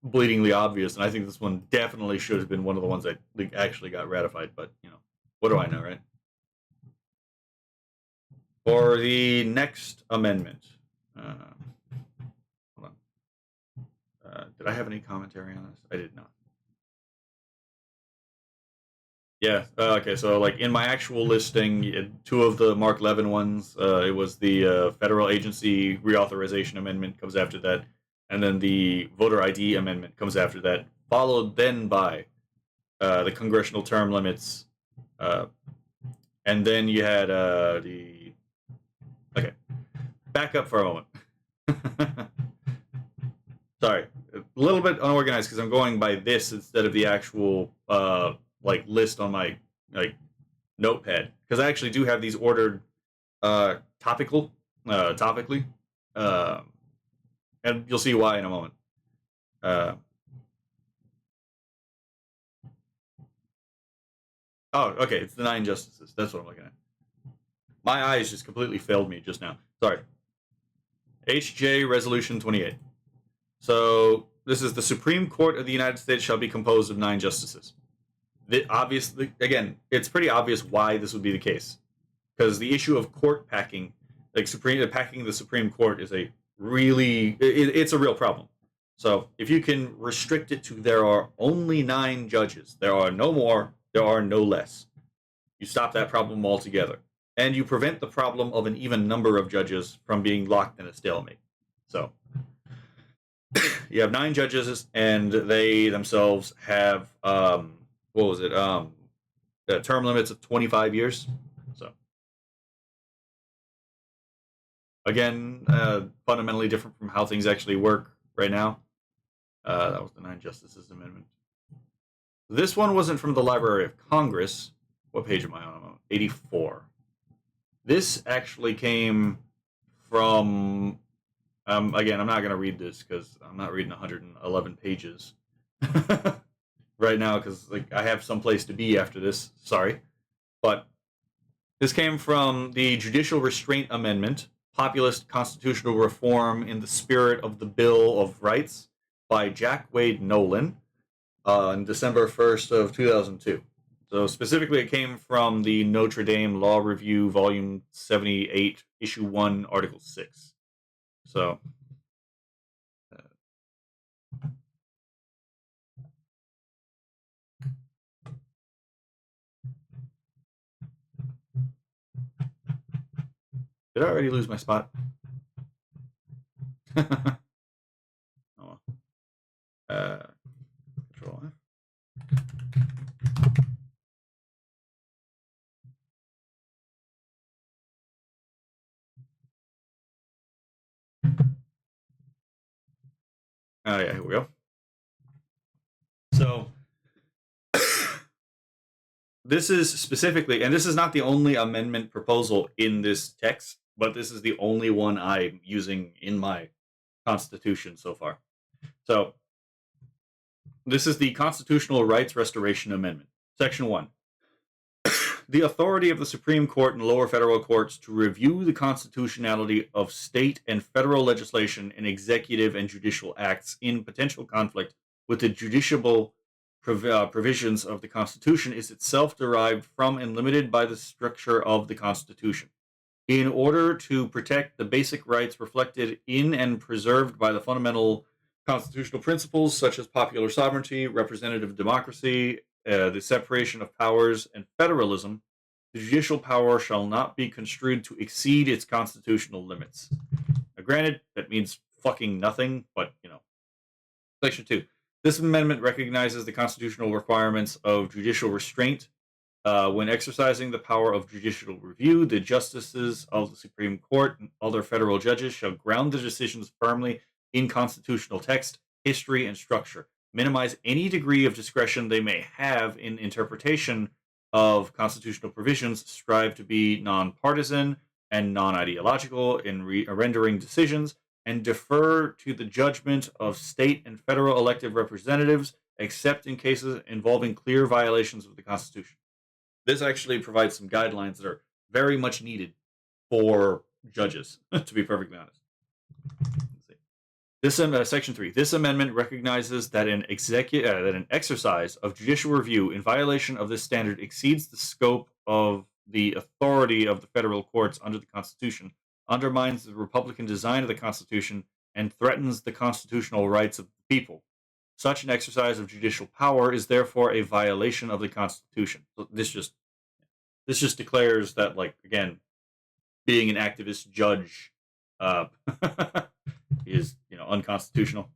bleedingly obvious, and I think this one definitely should have been one of the ones that actually got ratified, but, what do I know, right? For the next amendment, hold on. Did I have any commentary on this? I did not. Yeah, okay, so in my actual listing, 2 of the Mark Levin ones, it was the Federal Agency Reauthorization Amendment comes after that, and then the Voter ID Amendment comes after that, followed then by the congressional term limits, and then you had okay, back up for a moment. Sorry, a little bit unorganized because I'm going by this instead of the actual list on my notepad, because I actually do have these ordered topically, and you'll see why in a moment. Oh, okay, it's the 9 justices. That's what I'm looking at. My eyes just completely failed me just now. Sorry. HJ Resolution 28. So this is the Supreme Court of the United States shall be composed of 9 justices. Obviously, again, it's pretty obvious why this would be the case, because the issue of court packing, packing the Supreme Court, is it's a real problem. So if you can restrict it to there are only 9 judges, there are no more, there are no less, you stop that problem altogether, and you prevent the problem of an even number of judges from being locked in a stalemate. So you have 9 judges, and they themselves have term limits of 25 years. So again, fundamentally different from how things actually work right now. That was the 9 Justices Amendment. This one wasn't from the Library of Congress. What page am I on? 84. This actually came from, again, I'm not going to read this because I'm not reading 111 pages right now, because I have someplace to be after this. Sorry. But this came from the Judicial Restraint Amendment, Populist Constitutional Reform in the Spirit of the Bill of Rights, by Jack Wade Nolan on December 1st of 2002. So specifically, it came from the Notre Dame Law Review, Volume 78, Issue 1, Article 6. So, did I already lose my spot? Oh, Control F. Oh yeah, here we go. So this is specifically, and this is not the only amendment proposal in this text, but this is the only one I'm using in my Constitution so far. So this is the Constitutional Rights Restoration Amendment, Section 1. The authority of the Supreme Court and lower federal courts to review the constitutionality of state and federal legislation and executive and judicial acts in potential conflict with the judiciable provisions of the Constitution is itself derived from and limited by the structure of the Constitution. In order to protect the basic rights reflected in and preserved by the fundamental constitutional principles such as popular sovereignty, representative democracy, the separation of powers, and federalism, the judicial power shall not be construed to exceed its constitutional limits. Now, granted, that means fucking nothing, but, Section 2. This amendment recognizes the constitutional requirements of judicial restraint. When exercising the power of judicial review, the justices of the Supreme Court and other federal judges shall ground their decisions firmly in constitutional text, history, and structure, minimize any degree of discretion they may have in interpretation of constitutional provisions, strive to be nonpartisan and non-ideological in rendering decisions, and defer to the judgment of state and federal elected representatives, except in cases involving clear violations of the Constitution. This actually provides some guidelines that are very much needed for judges, to be perfectly honest. This Section 3. This amendment recognizes that an exercise of judicial review in violation of this standard exceeds the scope of the authority of the federal courts under the Constitution, undermines the Republican design of the Constitution, and threatens the constitutional rights of the people. Such an exercise of judicial power is therefore a violation of the Constitution. So this just declares that, like, again, being an activist judge is unconstitutional.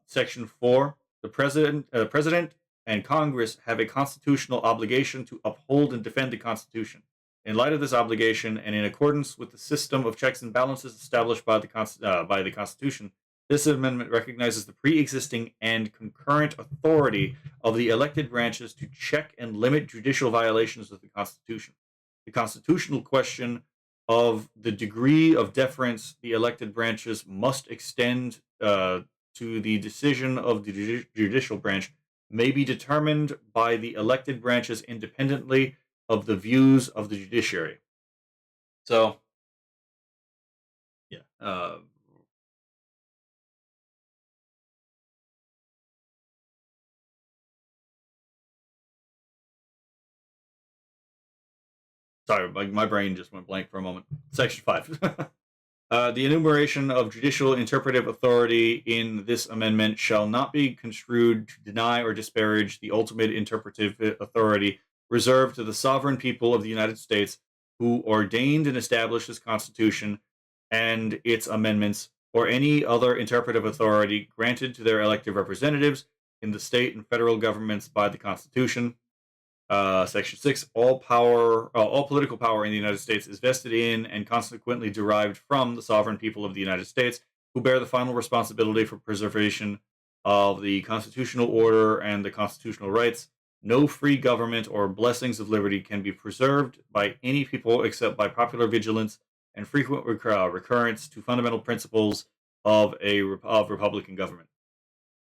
Section 4: the president and Congress have a constitutional obligation to uphold and defend the Constitution. In light of this obligation, and in accordance with the system of checks and balances established by the Constitution, this amendment recognizes the pre-existing and concurrent authority of the elected branches to check and limit judicial violations of the Constitution. The constitutional question of the degree of deference the elected branches must extend to the decision of the judicial branch may be determined by the elected branches independently of the views of the judiciary. So, yeah. Sorry, my brain just went blank for a moment. Section 5. The enumeration of judicial interpretive authority in this amendment shall not be construed to deny or disparage the ultimate interpretive authority reserved to the sovereign people of the United States, who ordained and established this Constitution and its amendments, or any other interpretive authority granted to their elected representatives in the state and federal governments by the Constitution. Section 6. All political power in the United States is vested in and consequently derived from the sovereign people of the United States, who bear the final responsibility for preservation of the constitutional order and the constitutional rights. No free government or blessings of liberty can be preserved by any people except by popular vigilance and frequent recurrence to fundamental principles of Republican government.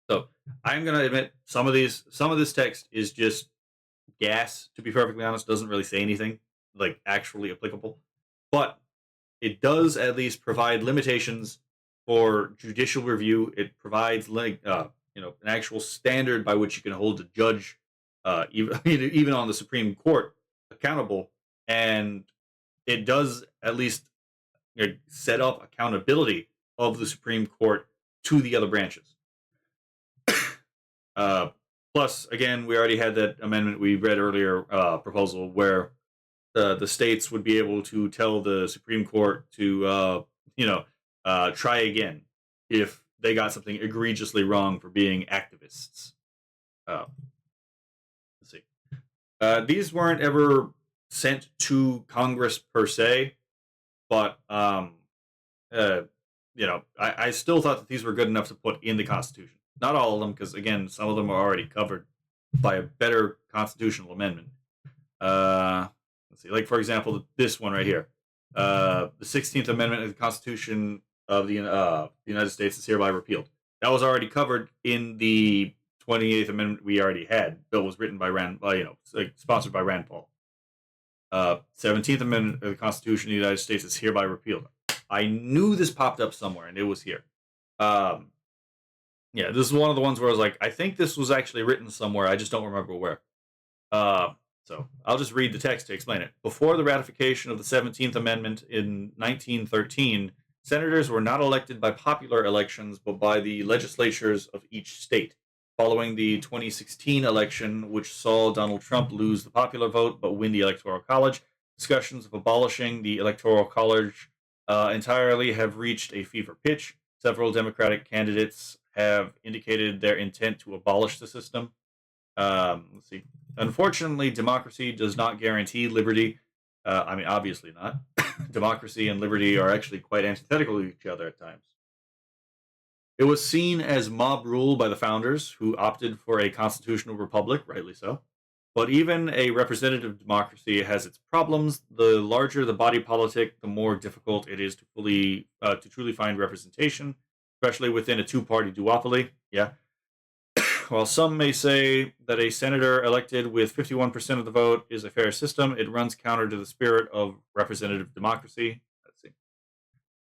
So I'm going to admit some of this text is just gas, to be perfectly honest. Doesn't really say anything like actually applicable, but it does at least provide limitations for judicial review. It provides an actual standard by which you can hold a judge even even on the Supreme Court accountable, and it does at least set up accountability of the Supreme Court to the other branches. Uh, Plus, again, we already had that amendment we read earlier proposal where the states would be able to tell the Supreme Court to try again if they got something egregiously wrong for being activists. Let's see. These weren't ever sent to Congress per se, but I still thought that these were good enough to put in the Constitution. Not all of them, because again, some of them are already covered by a better constitutional amendment. Let's see, like for example, this one right here. The 16th Amendment of the Constitution of the United States is hereby repealed. That was already covered in the 28th Amendment we already had. Bill was written by sponsored by Rand Paul. 17th Amendment of the Constitution of the United States is hereby repealed. I knew this popped up somewhere, and it was here. Yeah, this is one of the ones where I was like, I think this was actually written somewhere. I just don't remember where. So I'll just read the text to explain it. Before the ratification of the 17th Amendment in 1913, senators were not elected by popular elections, but by the legislatures of each state. Following the 2016 election, which saw Donald Trump lose the popular vote but win the Electoral College, discussions of abolishing the Electoral College entirely have reached a fever pitch. Several Democratic candidates have indicated their intent to abolish the system. Let's see. Unfortunately, democracy does not guarantee liberty. Obviously not. Democracy and liberty are actually quite antithetical to each other at times. It was seen as mob rule by the founders, who opted for a constitutional republic, rightly so. But even a representative democracy has its problems. The larger the body politic, the more difficult it is to truly find representation, especially within a two-party duopoly. Yeah. While some may say that a senator elected with 51% of the vote is a fair system, it runs counter to the spirit of representative democracy. Let's see.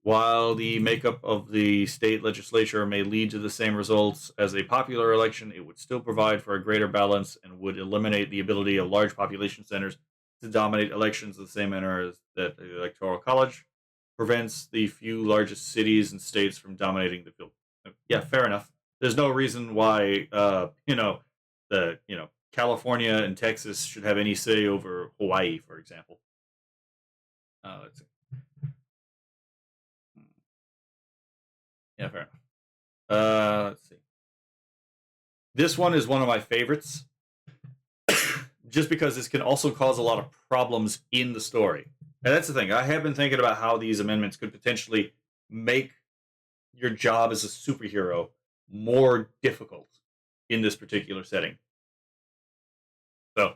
While the makeup of the state legislature may lead to the same results as a popular election, it would still provide for a greater balance and would eliminate the ability of large population centers to dominate elections in the same manner as that the Electoral College prevents the few largest cities and states from dominating the field. Yeah, fair enough. There's no reason why California and Texas should have any say over Hawaii, for example. Let's see. Yeah, fair enough. Let's see. This one is one of my favorites, just because this can also cause a lot of problems in the story. And that's the thing. I have been thinking about how these amendments could potentially make your job as a superhero more difficult in this particular setting. So,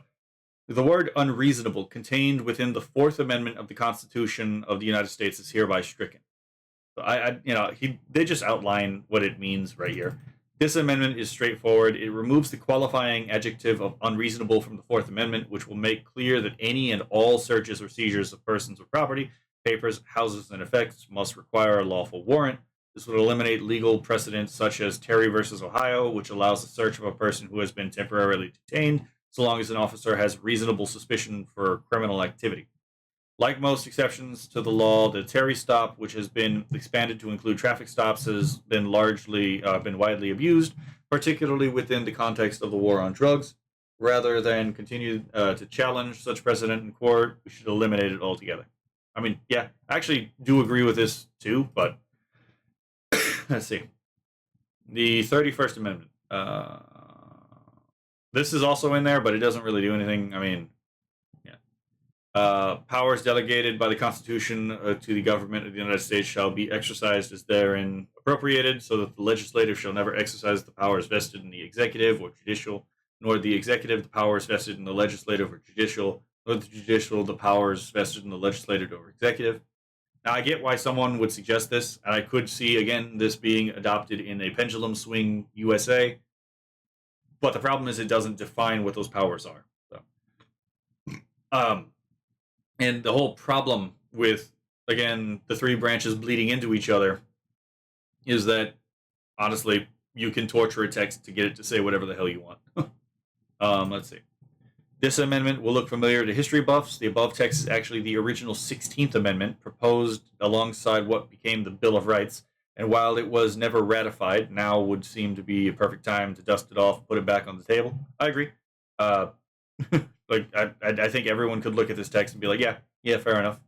the word unreasonable contained within the Fourth Amendment of the Constitution of the United States is hereby stricken. They just outline what it means right here. This amendment is straightforward. It removes the qualifying adjective of unreasonable from the Fourth Amendment, which will make clear that any and all searches or seizures of persons or property, papers, houses, and effects must require a lawful warrant. This would eliminate legal precedents such as Terry versus Ohio, which allows the search of a person who has been temporarily detained, so long as an officer has reasonable suspicion for criminal activity. Like most exceptions to the law, the Terry stop, which has been expanded to include traffic stops, has been widely abused, particularly within the context of the war on drugs. Rather than continue to challenge such precedent in court, we should eliminate it altogether. I actually do agree with this too, but let's see. The 31st Amendment. This is also in there, but it doesn't really do anything. Powers delegated by the Constitution to the government of the United States shall be exercised as therein appropriated, so that the legislative shall never exercise the powers vested in the executive or judicial, nor the executive the powers vested in the legislative or judicial, nor the judicial the powers vested in the legislative or executive. Now, I get why someone would suggest this, and I could see, again, this being adopted in a pendulum swing USA, but the problem is it doesn't define what those powers are. And the whole problem with, again, the three branches bleeding into each other is that, honestly, you can torture a text to get it to say whatever the hell you want. Let's see. This amendment will look familiar to history buffs. The above text is actually the original 16th Amendment, proposed alongside what became the Bill of Rights, and while it was never ratified, now would seem to be a perfect time to dust it off, put it back on the table. I agree. Uh, I think everyone could look at this text and be like, yeah, fair enough.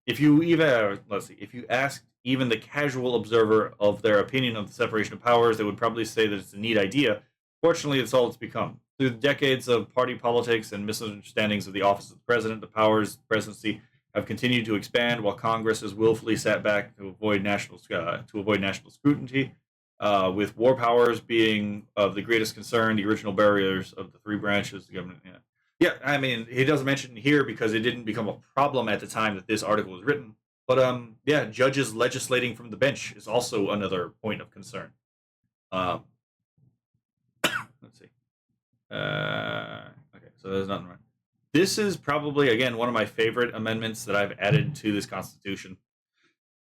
If you asked even the casual observer of their opinion of the separation of powers, they would probably say that it's a neat idea. Fortunately, it's all it's become. Through decades of party politics and misunderstandings of the office of the president, the powers of the presidency have continued to expand, while Congress has willfully sat back to avoid national scrutiny. With war powers being of the greatest concern, the original barriers of the three branches of the government. Yeah, I mean, he doesn't mention here because it didn't become a problem at the time that this article was written. But yeah, judges legislating from the bench is also another point of concern. Let's see. Okay, so there's nothing wrong. This is probably, again, one of my favorite amendments that I've added to this Constitution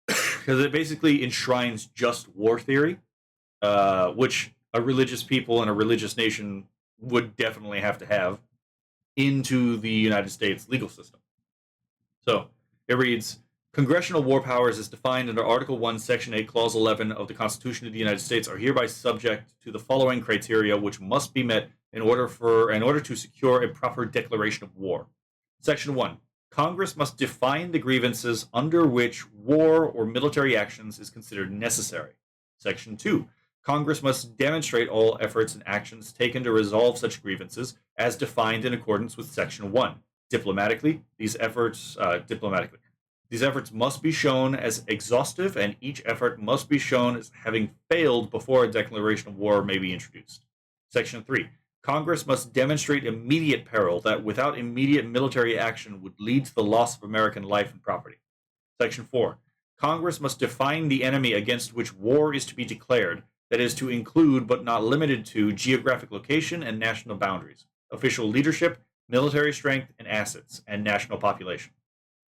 because it basically enshrines just war theory, which a religious people and a religious nation would definitely have to have, into the United States legal system. So it reads, Congressional war powers as defined under Article 1, Section 8, Clause 11 of the Constitution of the United States are hereby subject to the following criteria which must be met in order to secure a proper declaration of war. Section 1. Congress must define the grievances under which war or military actions is considered necessary. Section 2. Congress must demonstrate all efforts and actions taken to resolve such grievances as defined in accordance with Section 1. These efforts must be shown as exhaustive, and each effort must be shown as having failed before a declaration of war may be introduced. Section 3. Congress must demonstrate immediate peril that without immediate military action would lead to the loss of American life and property. Section 4. Congress must define the enemy against which war is to be declared, that is to include but not limited to geographic location and national boundaries, official leadership, military strength and assets, and national population.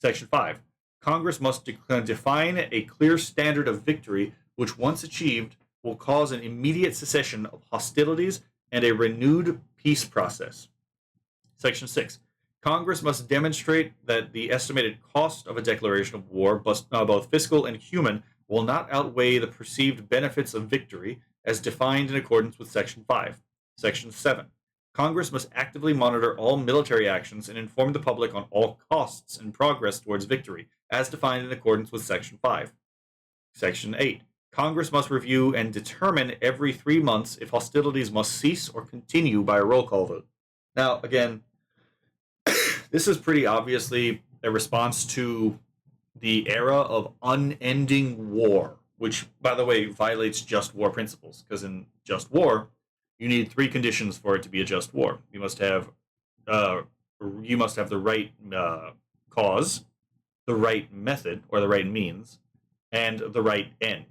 Section 5. Congress must define a clear standard of victory which, once achieved, will cause an immediate cessation of hostilities and a renewed peace process. Section 6. Congress must demonstrate that the estimated cost of a declaration of war, both fiscal and human, will not outweigh the perceived benefits of victory as defined in accordance with Section 5. Section 7. Congress must actively monitor all military actions and inform the public on all costs and progress towards victory, as defined in accordance with Section 5. Section 8. Congress must review and determine every 3 months if hostilities must cease or continue by a roll call vote. Now, again, this is pretty obviously a response to the era of unending war, which, by the way, violates just war principles, because in just war, you need 3 conditions for it to be a just war. You must have the right cause, the right method or the right means, and the right end.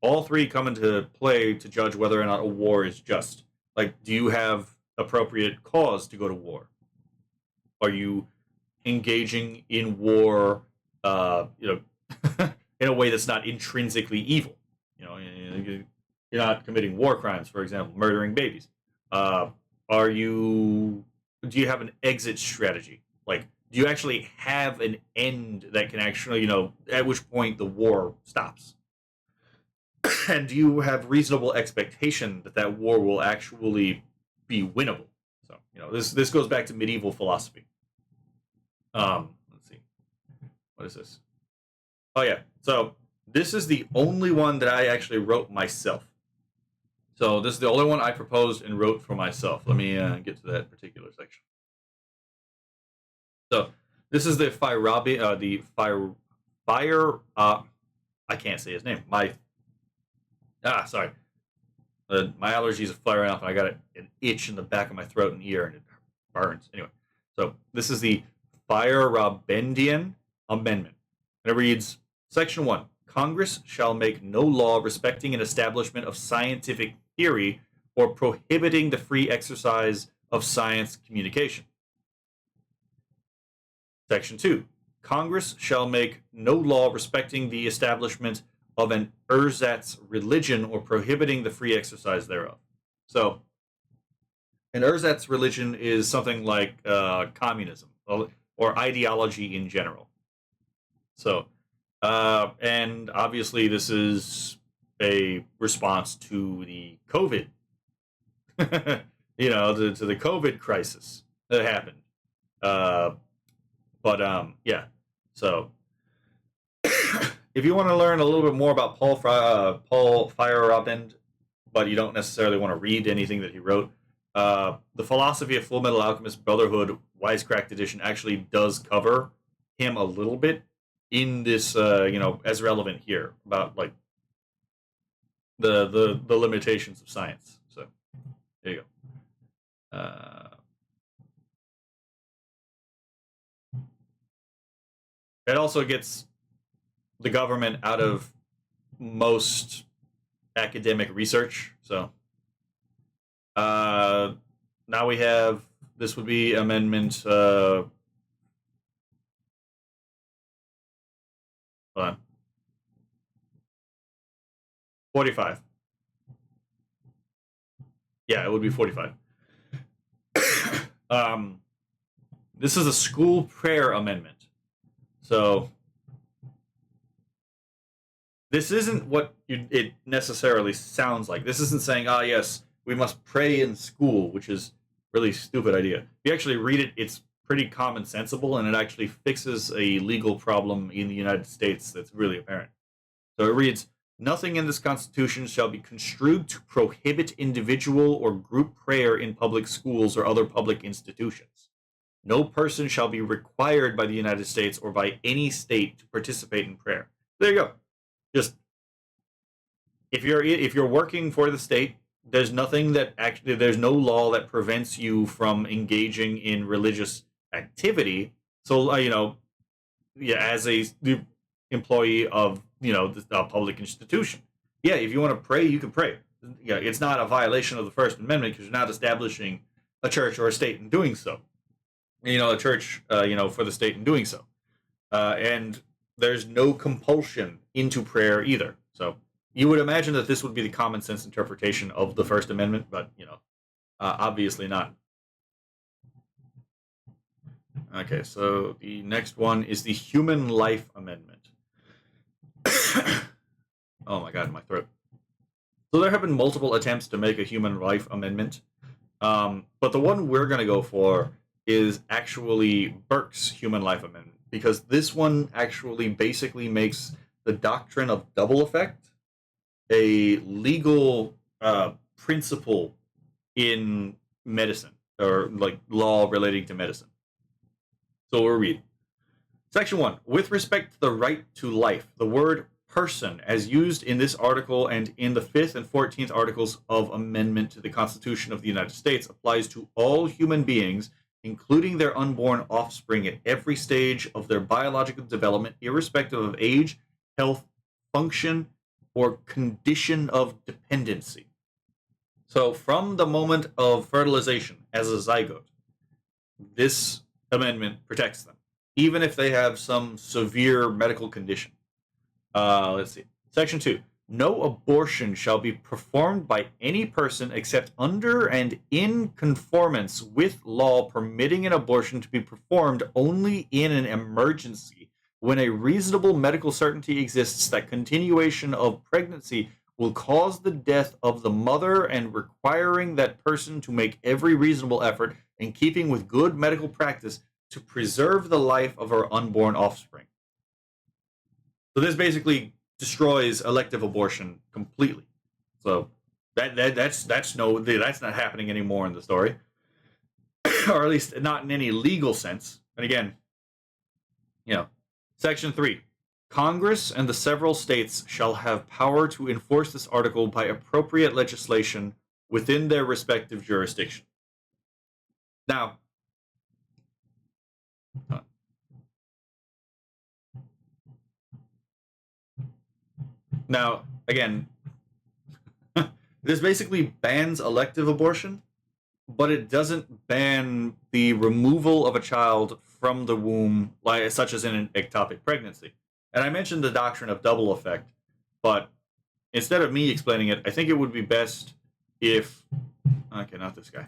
All 3 come into play to judge whether or not a war is just. Like, do you have appropriate cause to go to war? Are you engaging in war, in a way that's not intrinsically evil? You're not committing war crimes, for example, murdering babies. Do you have an exit strategy? Like, do you actually have an end that can actually, at which point the war stops? And do you have reasonable expectation that that war will actually be winnable? So, this goes back to medieval philosophy. Let's see. What is this? Oh, yeah. So, this is the only one that I actually wrote myself. So this is the only one I proposed and wrote for myself. Let me get to that particular section. So this is the I can't say his name. Sorry. My allergies are flaring up, and I got an itch in the back of my throat and ear, and it burns. Anyway, so this is the Feyerabendian Amendment. And it reads, Section 1. Congress shall make no law respecting an establishment of scientific theory or prohibiting the free exercise of science communication. Section 2. Congress shall make no law respecting the establishment of an ersatz religion or prohibiting the free exercise thereof. So, And Erzat's religion is something like communism or ideology in general. So, and obviously, this is a response to the COVID, to the COVID crisis that happened. Uh, yeah. So, if you want to learn a little bit more about Paul Feyerabend, but you don't necessarily want to read anything that he wrote, the Philosophy of Full Metal Alchemist Brotherhood Wisecracked Edition actually does cover him a little bit in this, as relevant here about like the limitations of science. So there you go. It also gets the government out of most academic research. So now we have, this would be amendment hold on. 45. Yeah, it would be 45. This is a school prayer amendment. So this isn't what it necessarily sounds like. This isn't saying, yes, we must pray in school, which is a really stupid idea. If you actually read it, it's pretty commonsensible, and it actually fixes a legal problem in the United States that's really apparent. So it reads, nothing in this Constitution shall be construed to prohibit individual or group prayer in public schools or other public institutions. No person shall be required by the United States or by any state to participate in prayer. There you go. Just if you're working for the state, there's nothing that actually, there's no law that prevents you from engaging in religious activity. So as a employee of the public institution, yeah, if you want to pray, you can pray. Yeah, it's not a violation of the First Amendment because you're not establishing a church or a state in doing so. A church, for the state in doing so, and there's no compulsion into prayer either. So you would imagine that this would be the common sense interpretation of the First Amendment, but obviously not. Okay, so the next one is the Human Life Amendment. Oh my god, my throat. So there have been multiple attempts to make a Human Life Amendment, but the one we're going to go for is actually Burke's Human Life Amendment, because this one actually basically makes the doctrine of double effect a legal principle in medicine, or like law relating to medicine. So we'll read. Section 1. With respect to the right to life, the word person, as used in this article and in the 5th and 14th articles of amendment to the Constitution of the United States, applies to all human beings, including their unborn offspring at every stage of their biological development, irrespective of age, health, function, or condition of dependency. So from the moment of fertilization as a zygote, this amendment protects them, even if they have some severe medical condition. Let's see. Section 2. No abortion shall be performed by any person except under and in conformance with law permitting an abortion to be performed only in an emergency when a reasonable medical certainty exists that continuation of pregnancy will cause the death of the mother and requiring that person to make every reasonable effort in keeping with good medical practice to preserve the life of her unborn offspring. So this basically destroys elective abortion completely. So that's not happening anymore in the story, or at least not in any legal sense. And again, Section 3. Congress and the several states shall have power to enforce this article by appropriate legislation within their respective jurisdiction. Now, again, this basically bans elective abortion, but it doesn't ban the removal of a child from the womb, such as in an ectopic pregnancy. And I mentioned the doctrine of double effect, but instead of me explaining it, I think it would be best if... Okay, not this guy.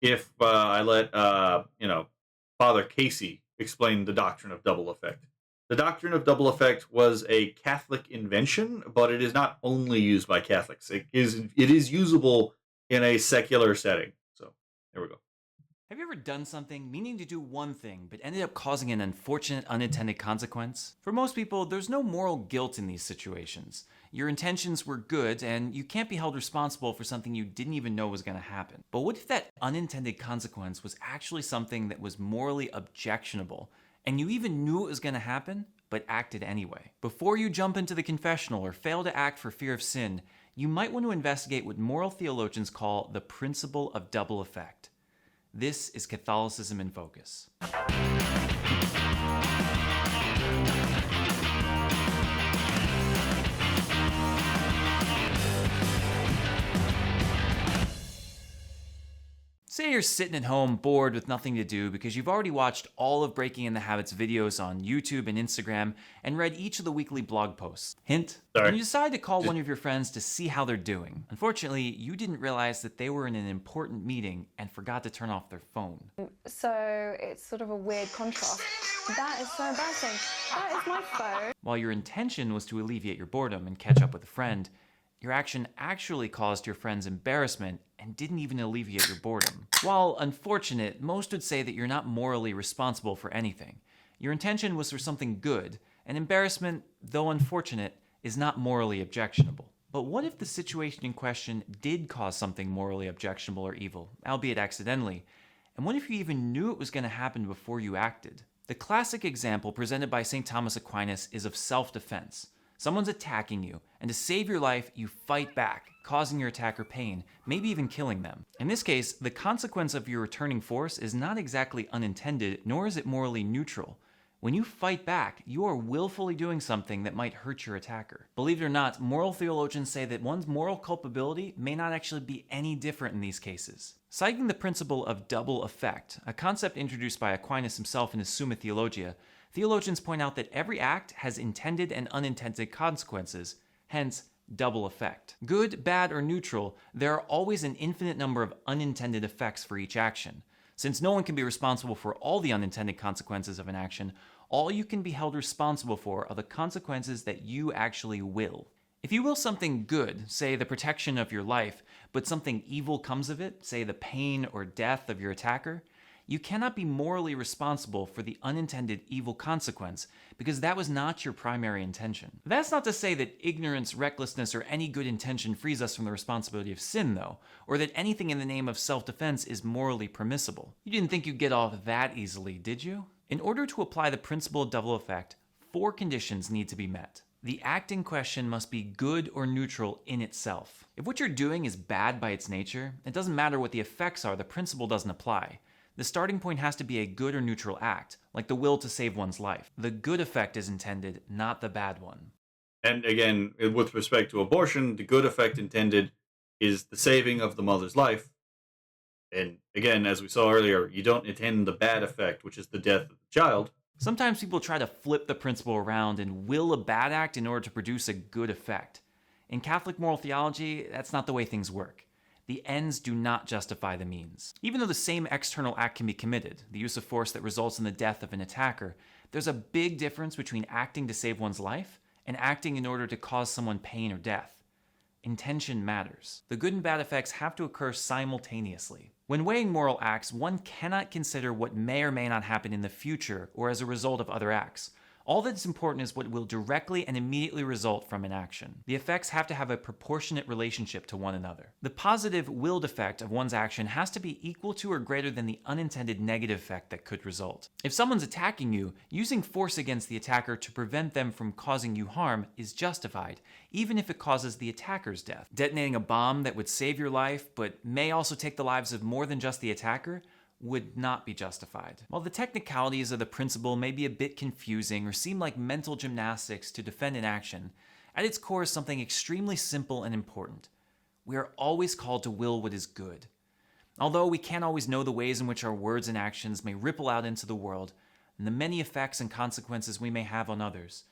if I let Father Casey explain the doctrine of double effect. The doctrine of double effect was a Catholic invention, but it is not only used by Catholics. It is usable in a secular setting. So there we go. Have you ever done something meaning to do one thing but ended up causing an unfortunate unintended consequence? For most people, there's no moral guilt in these situations. Your intentions were good and you can't be held responsible for something you didn't even know was going to happen. But what if that unintended consequence was actually something that was morally objectionable and you even knew it was going to happen but acted anyway? Before you jump into the confessional or fail to act for fear of sin, you might want to investigate what moral theologians call the principle of double effect. This is Catholicism in Focus. Say you're sitting at home bored with nothing to do because you've already watched all of Breaking in the Habit's videos on YouTube and Instagram and read each of the weekly blog posts. Hint, Sorry. and you decide to call one of your friends to see how they're doing. Unfortunately, you didn't realize that they were in an important meeting and forgot to turn off their phone. So it's sort of a weird contrast. That is so embarrassing. That is my phone. While your intention was to alleviate your boredom and catch up with a friend, your action actually caused your friend's embarrassment and didn't even alleviate your boredom. While unfortunate, most would say that you're not morally responsible for anything. Your intention was for something good, and embarrassment, though unfortunate, is not morally objectionable. But what if the situation in question did cause something morally objectionable or evil, albeit accidentally? And what if you even knew it was going to happen before you acted? The classic example presented by St. Thomas Aquinas is of self-defense. Someone's attacking you, and to save your life, you fight back, causing your attacker pain, maybe even killing them. In this case, the consequence of your returning force is not exactly unintended, nor is it morally neutral. When you fight back, you are willfully doing something that might hurt your attacker. Believe it or not, moral theologians say that one's moral culpability may not actually be any different in these cases. Citing the principle of double effect, a concept introduced by Aquinas himself in his Summa Theologia, theologians point out that every act has intended and unintended consequences, hence double effect. Good, bad, or neutral, there are always an infinite number of unintended effects for each action. Since no one can be responsible for all the unintended consequences of an action, all you can be held responsible for are the consequences that you actually will. If you will something good, say the protection of your life, but something evil comes of it, say the pain or death of your attacker, you cannot be morally responsible for the unintended evil consequence because that was not your primary intention. That's not to say that ignorance, recklessness, or any good intention frees us from the responsibility of sin, though, or that anything in the name of self-defense is morally permissible. You didn't think you'd get off that easily, did you? In order to apply the principle of double effect, 4 conditions need to be met. The act in question must be good or neutral in itself. If what you're doing is bad by its nature, it doesn't matter what the effects are, the principle doesn't apply. The starting point has to be a good or neutral act, like the will to save one's life. The good effect is intended, not the bad one. And again, with respect to abortion, the good effect intended is the saving of the mother's life. And again, as we saw earlier, you don't intend the bad effect, which is the death of the child. Sometimes people try to flip the principle around and will a bad act in order to produce a good effect. In Catholic moral theology, that's not the way things work. The ends do not justify the means. Even though the same external act can be committed, the use of force that results in the death of an attacker, there's a big difference between acting to save one's life and acting in order to cause someone pain or death. Intention matters. The good and bad effects have to occur simultaneously. When weighing moral acts, one cannot consider what may or may not happen in the future or as a result of other acts. All that's important is what will directly and immediately result from an action. The effects have to have a proportionate relationship to one another. The positive willed effect of one's action has to be equal to or greater than the unintended negative effect that could result. If someone's attacking you, using force against the attacker to prevent them from causing you harm is justified, even if it causes the attacker's death. Detonating a bomb that would save your life, but may also take the lives of more than just the attacker, would not be justified. While the technicalities of the principle may be a bit confusing or seem like mental gymnastics to defend an action, at its core is something extremely simple and important. We are always called to will what is good. Although we can't always know the ways in which our words and actions may ripple out into the world, and the many effects and consequences we may have on others,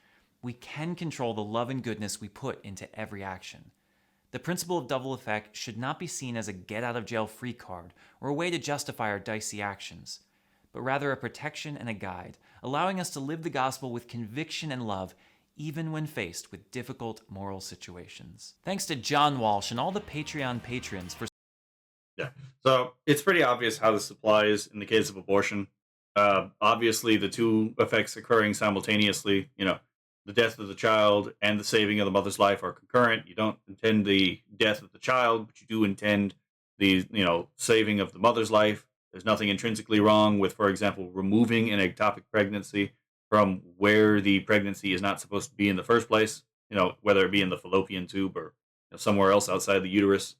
we can control the love and goodness we put into every action. The principle of double effect should not be seen as a get-out-of-jail-free card or a way to justify our dicey actions, but rather a protection and a guide, allowing us to live the gospel with conviction and love, even when faced with difficult moral situations. Thanks to John Walsh and all the Patreon patrons for... Yeah. So it's pretty obvious how this applies in the case of abortion. Obviously, the two effects occurring simultaneously, the death of the child and the saving of the mother's life are concurrent. You don't intend the death of the child, but you do intend the, saving of the mother's life. There's nothing intrinsically wrong with, for example, removing an ectopic pregnancy from where the pregnancy is not supposed to be in the first place, whether it be in the fallopian tube or somewhere else outside the uterus.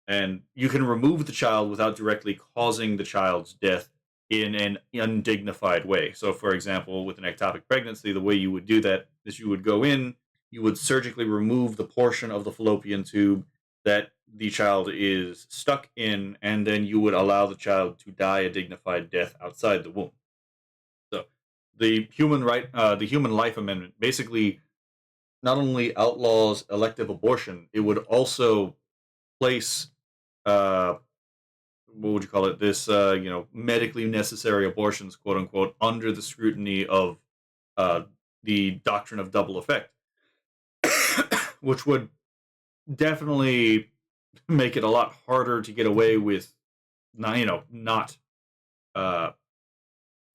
And you can remove the child without directly causing the child's death in an undignified way. So, for example, with an ectopic pregnancy, the way you would do that is you would go in, you would surgically remove the portion of the fallopian tube that the child is stuck in, and then you would allow the child to die a dignified death outside the womb. So, the human life amendment basically not only outlaws elective abortion, it would also place what would you call it? This medically necessary abortions, quote unquote, under the scrutiny of the doctrine of double effect, which would definitely make it a lot harder to get away with, not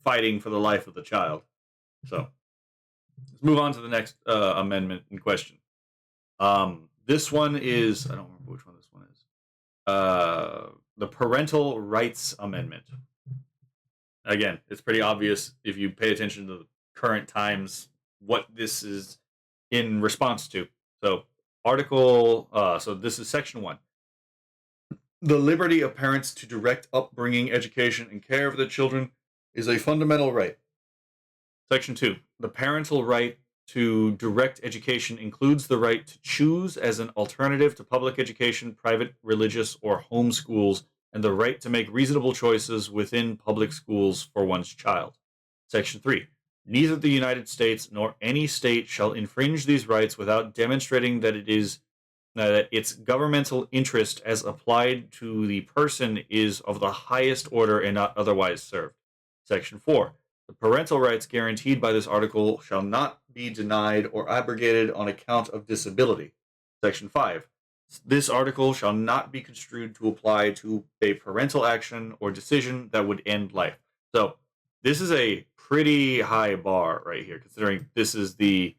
fighting for the life of the child. So let's move on to the next amendment in question. This one is, I don't remember which one this one is. The Parental Rights Amendment. Again, it's pretty obvious if you pay attention to the current times what this is in response to. So, so this is Section 1. The liberty of parents to direct upbringing, education, and care of their children is a fundamental right. Section 2. The parental right to direct education includes the right to choose as an alternative to public education, private, religious, or home schools, and the right to make reasonable choices within public schools for one's child. Section 3. Neither the United States nor any state shall infringe these rights without demonstrating that its governmental interest as applied to the person is of the highest order and not otherwise served. Section 4. The parental rights guaranteed by this article shall not be denied or abrogated on account of disability. Section 5. This article shall not be construed to apply to a parental action or decision that would end life. So this is a pretty high bar right here, considering this is the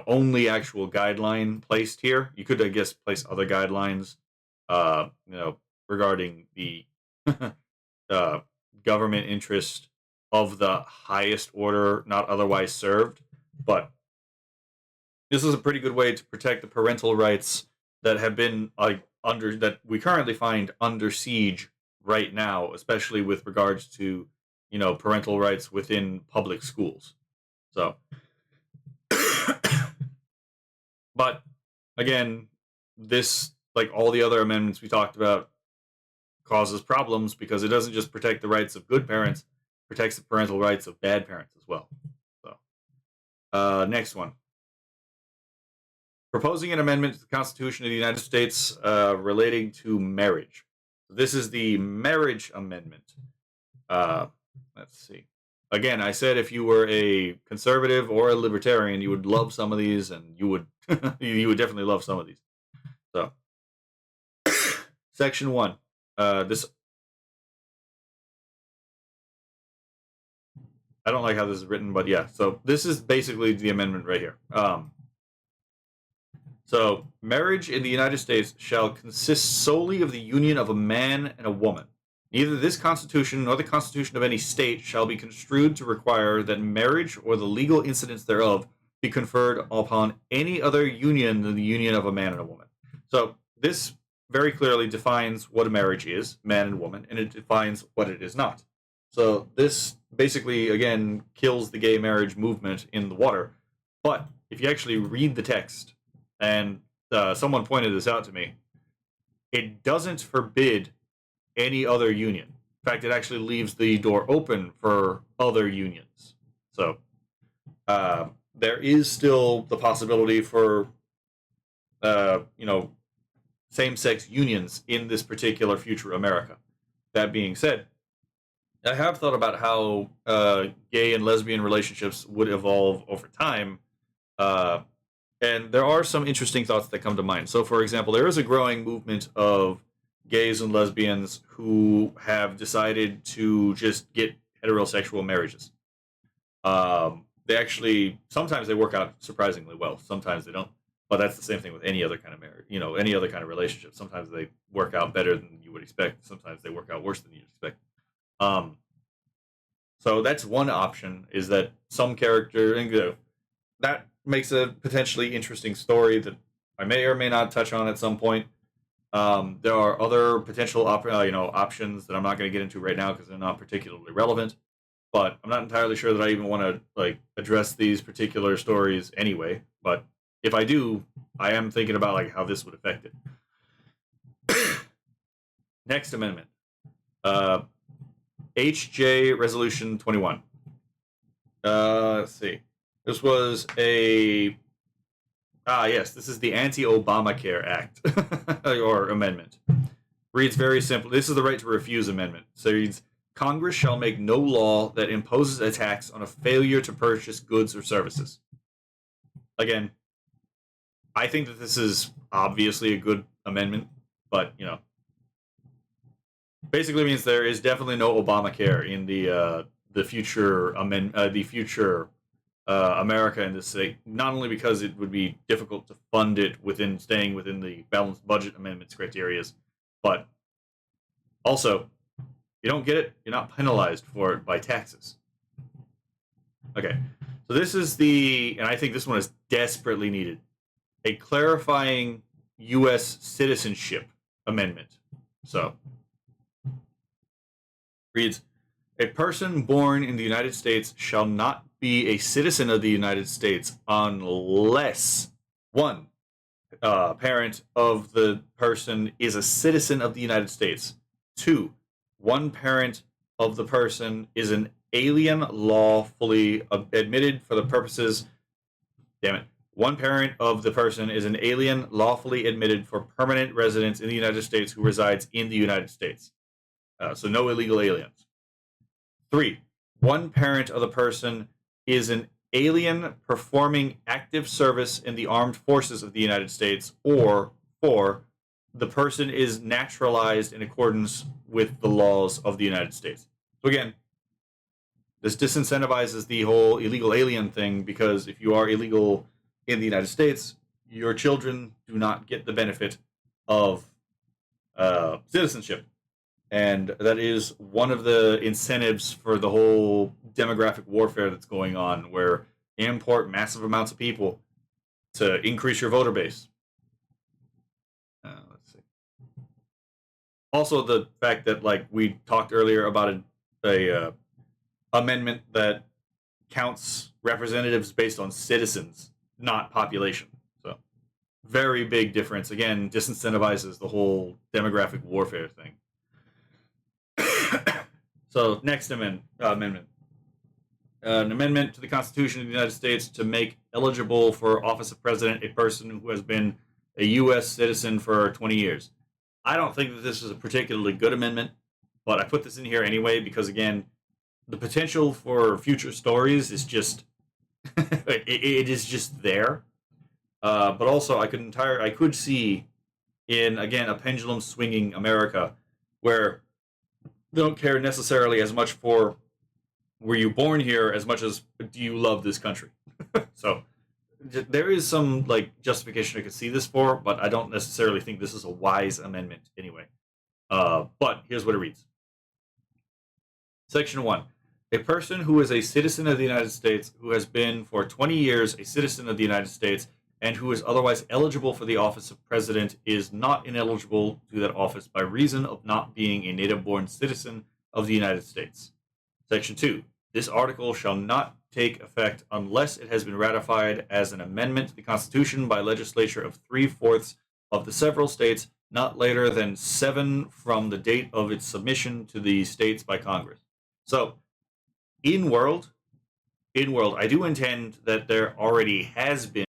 only actual guideline placed here. You could, I guess, place other guidelines, regarding the government interest of the highest order not otherwise served, but this is a pretty good way to protect the parental rights that have been that we currently find under siege right now, especially with regards to parental rights within public schools. So but again, this, like all the other amendments we talked about, causes problems because it doesn't just protect the rights of good parents, it protects the parental rights of bad parents as well. So, next one. Proposing an amendment to the Constitution of the United States relating to marriage. This is the Marriage Amendment. Let's see. Again, I said if you were a conservative or a libertarian, you would love some of these, and you would you would definitely love some of these. So, Section 1. This I don't like how this is written, but yeah. So this is basically the amendment right here. So, marriage in the United States shall consist solely of the union of a man and a woman. Neither this Constitution nor the Constitution of any state shall be construed to require that marriage or the legal incidents thereof be conferred upon any other union than the union of a man and a woman. So, this very clearly defines what a marriage is, man and woman, and it defines what it is not. So, this basically, again, kills the gay marriage movement in the water. But if you actually read the text, and someone pointed this out to me, it doesn't forbid any other union. In fact, it actually leaves the door open for other unions. So there is still the possibility for same-sex unions in this particular future America. That being said, I have thought about how gay and lesbian relationships would evolve over time, uh, and there are some interesting thoughts that come to mind. So, for example, there is a growing movement of gays and lesbians who have decided to just get heterosexual marriages. They actually sometimes they work out surprisingly well. Sometimes they don't. But that's the same thing with any other kind of marriage. You know, any other kind of relationship. Sometimes they work out better than you would expect. Sometimes they work out worse than you'd expect. Um, so that's one option. Is that some character and that makes a potentially interesting story that I may or may not touch on at some point. There are other potential options that I'm not going to get into right now because they're not particularly relevant. But I'm not entirely sure that I even want to like address these particular stories anyway. But if I do, I am thinking about like how this would affect it. Next amendment, HJ Resolution 21. Let's see. This was a yes, this is the Anti-Obamacare Act or amendment. Reads very simply. This is the right to refuse amendment. So it reads, Congress shall make no law that imposes a tax on a failure to purchase goods or services. Again, I think that this is obviously a good amendment, but basically means there is definitely no Obamacare in the future America in this state. Not only because it would be difficult to fund it within staying within the balanced budget amendments criteria, but also you don't get it, you're not penalized for it by taxes. Okay, so this is and I think this one is desperately needed, a clarifying U.S. citizenship amendment. So, reads, a person born in the United States shall not be a citizen of the United States unless one parent of the person is a citizen of the United States. Two, one parent of the person is an alien lawfully admitted for the purposes. Damn it. One parent of the person is an alien lawfully admitted for permanent residence in the United States who resides in the United States. So no illegal aliens. Three, one parent of the person is an alien performing active service in the armed forces of the United States, or four, the person is naturalized in accordance with the laws of the United States. So again, this disincentivizes the whole illegal alien thing because if you are illegal in the United States, your children do not get the benefit of citizenship. And that is one of the incentives for the whole demographic warfare that's going on, where you import massive amounts of people to increase your voter base. Let's see. Also, the fact that, like we talked earlier about a amendment that counts representatives based on citizens, not population. So, very big difference. Again, disincentivizes the whole demographic warfare thing. So, next amendment. An amendment to the Constitution of the United States to make eligible for office of president a person who has been a U.S. citizen for 20 years. I don't think that this is a particularly good amendment, but I put this in here anyway because, again, the potential for future stories is just it is just there. But also, I could see in, again, a pendulum swinging America where they don't care necessarily as much for were you born here as much as do you love this country. So there is some like justification I could see this for, but I don't necessarily think this is a wise amendment anyway. But here's what it reads. Section 1. A person who is a citizen of the United States who has been for 20 years a citizen of the United States and who is otherwise eligible for the office of president is not ineligible to that office by reason of not being a native-born citizen of the United States. Section 2. This article shall not take effect unless it has been ratified as an amendment to the Constitution by legislature of 3/4 of the several states not later than 7 from the date of its submission to the states by Congress. So, in world, I do intend that there already has been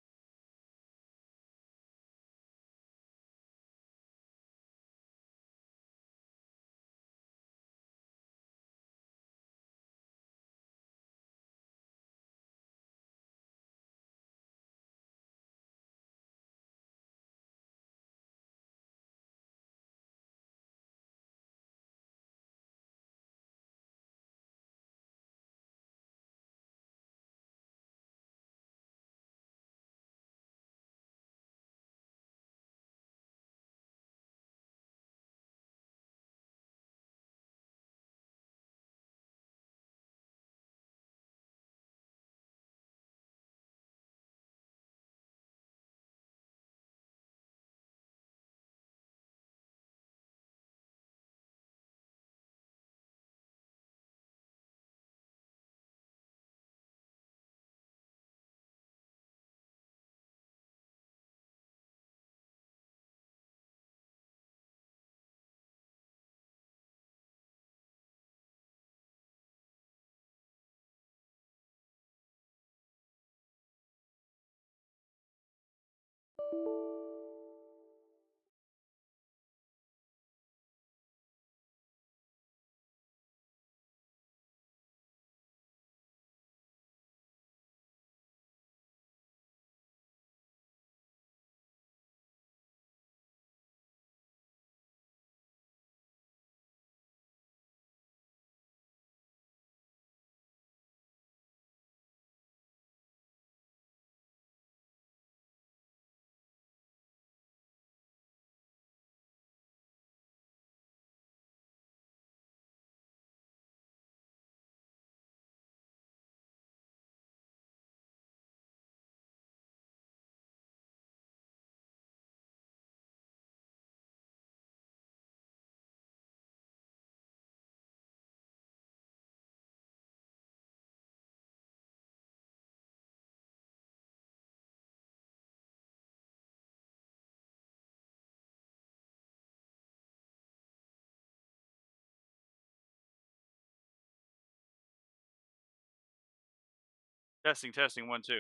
Testing, testing, 1, 2.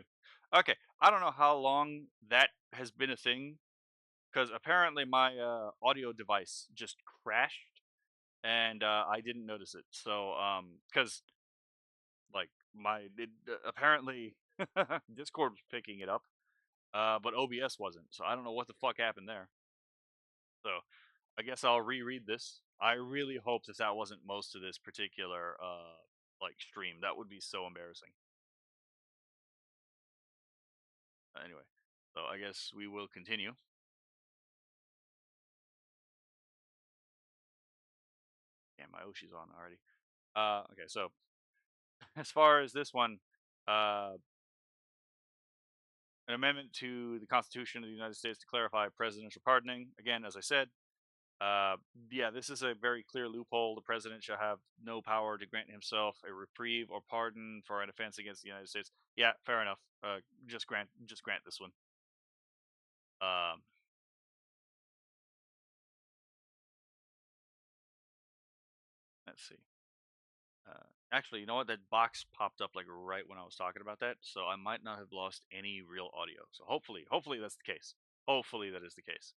Okay, I don't know how long that has been a thing because apparently my audio device just crashed and I didn't notice it. So, because like apparently Discord was picking it up, but OBS wasn't. So I don't know what the fuck happened there. So I guess I'll reread this. I really hope that that wasn't most of this particular like stream. That would be so embarrassing. Anyway, so I guess we will continue. Damn, my Oshi's on already. Okay, so as far as this one, uh, an amendment to the Constitution of the United States to clarify presidential pardoning. Again, as I said, uh, yeah, this is a very clear loophole. The president shall have no power to grant himself a reprieve or pardon for an offense against the United States. Yeah, fair enough. Just grant this one. Um, let's see. Actually, you know what? That box popped up like right when I was talking about that, so I might not have lost any real audio. So hopefully that's the case. Hopefully that is the case.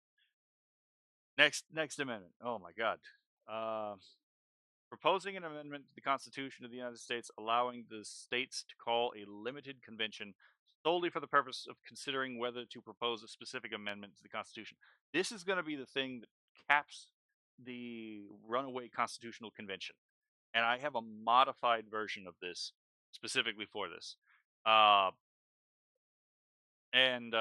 Next amendment. Oh my God. Uh, Proposing an amendment to the Constitution of the United States allowing the states to call a limited convention solely for the purpose of considering whether to propose a specific amendment to the Constitution. This is going to be the thing that caps the runaway constitutional convention. And I have a modified version of this specifically for this. Uh, and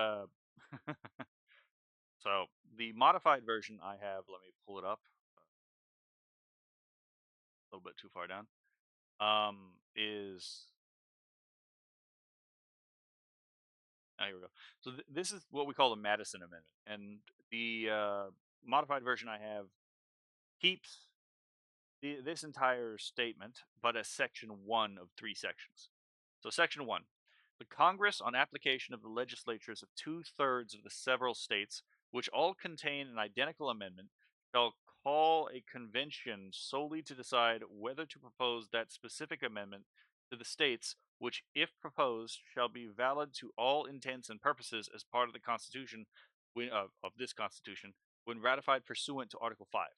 so the modified version I have, let me pull it up a little bit too far down, is here we go. So this is what we call the Madison Amendment, and the modified version I have keeps this entire statement, but as section 1 of 3 sections. So section 1: the Congress, on application of the legislatures of 2/3 of the several states, which all contain an identical amendment, shall call a convention solely to decide whether to propose that specific amendment to the states, which, if proposed, shall be valid to all intents and purposes as part of the Constitution of this Constitution when ratified pursuant to Article 5.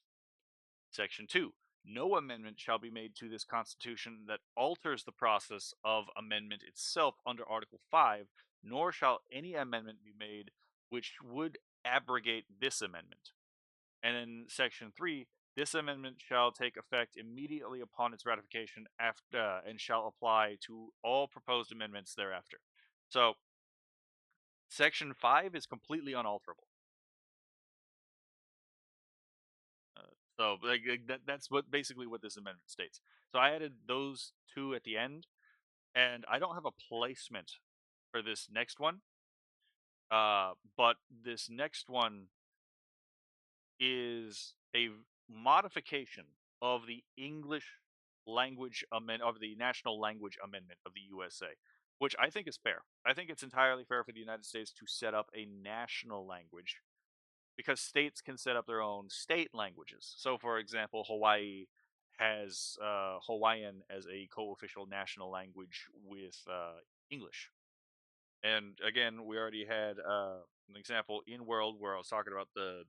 Section 2: no amendment shall be made to this Constitution that alters the process of amendment itself under Article 5, nor shall any amendment be made which would abrogate this amendment. And in Section 3, this amendment shall take effect immediately upon its ratification after, and shall apply to all proposed amendments thereafter. So, Section 5 is completely unalterable. So that's what basically what this amendment states. So I added those two at the end, and I don't have a placement for this next one. But this next one is a modification of the English language of the National Language Amendment of the USA, which I think is fair. I think it's entirely fair for the United States to set up a national language because states can set up their own state languages. So, for example, Hawaii has Hawaiian as a co-official national language with English. And again, we already had an example in World where I was talking about the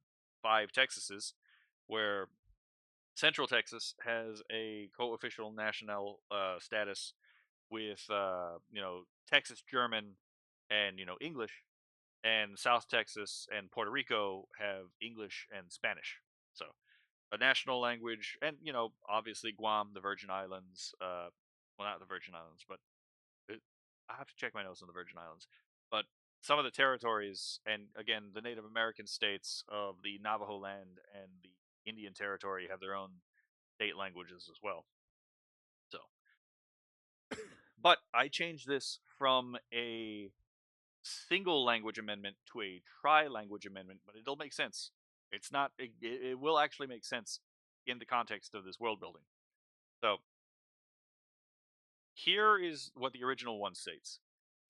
5 Texases, where Central Texas has a co-official national status with Texas German and English, and South Texas and Puerto Rico have English and Spanish. So a national language, and obviously Guam, the Virgin Islands. Well, not the Virgin Islands, but it, I have to check my notes on the Virgin Islands. But some of the territories, and again, the Native American states of the Navajo land and the Indian Territory have their own state languages as well. So, but I changed this from a single language amendment to a tri-language amendment, but it'll make sense. It's not. It will actually make sense in the context of this world building. So here is what the original one states.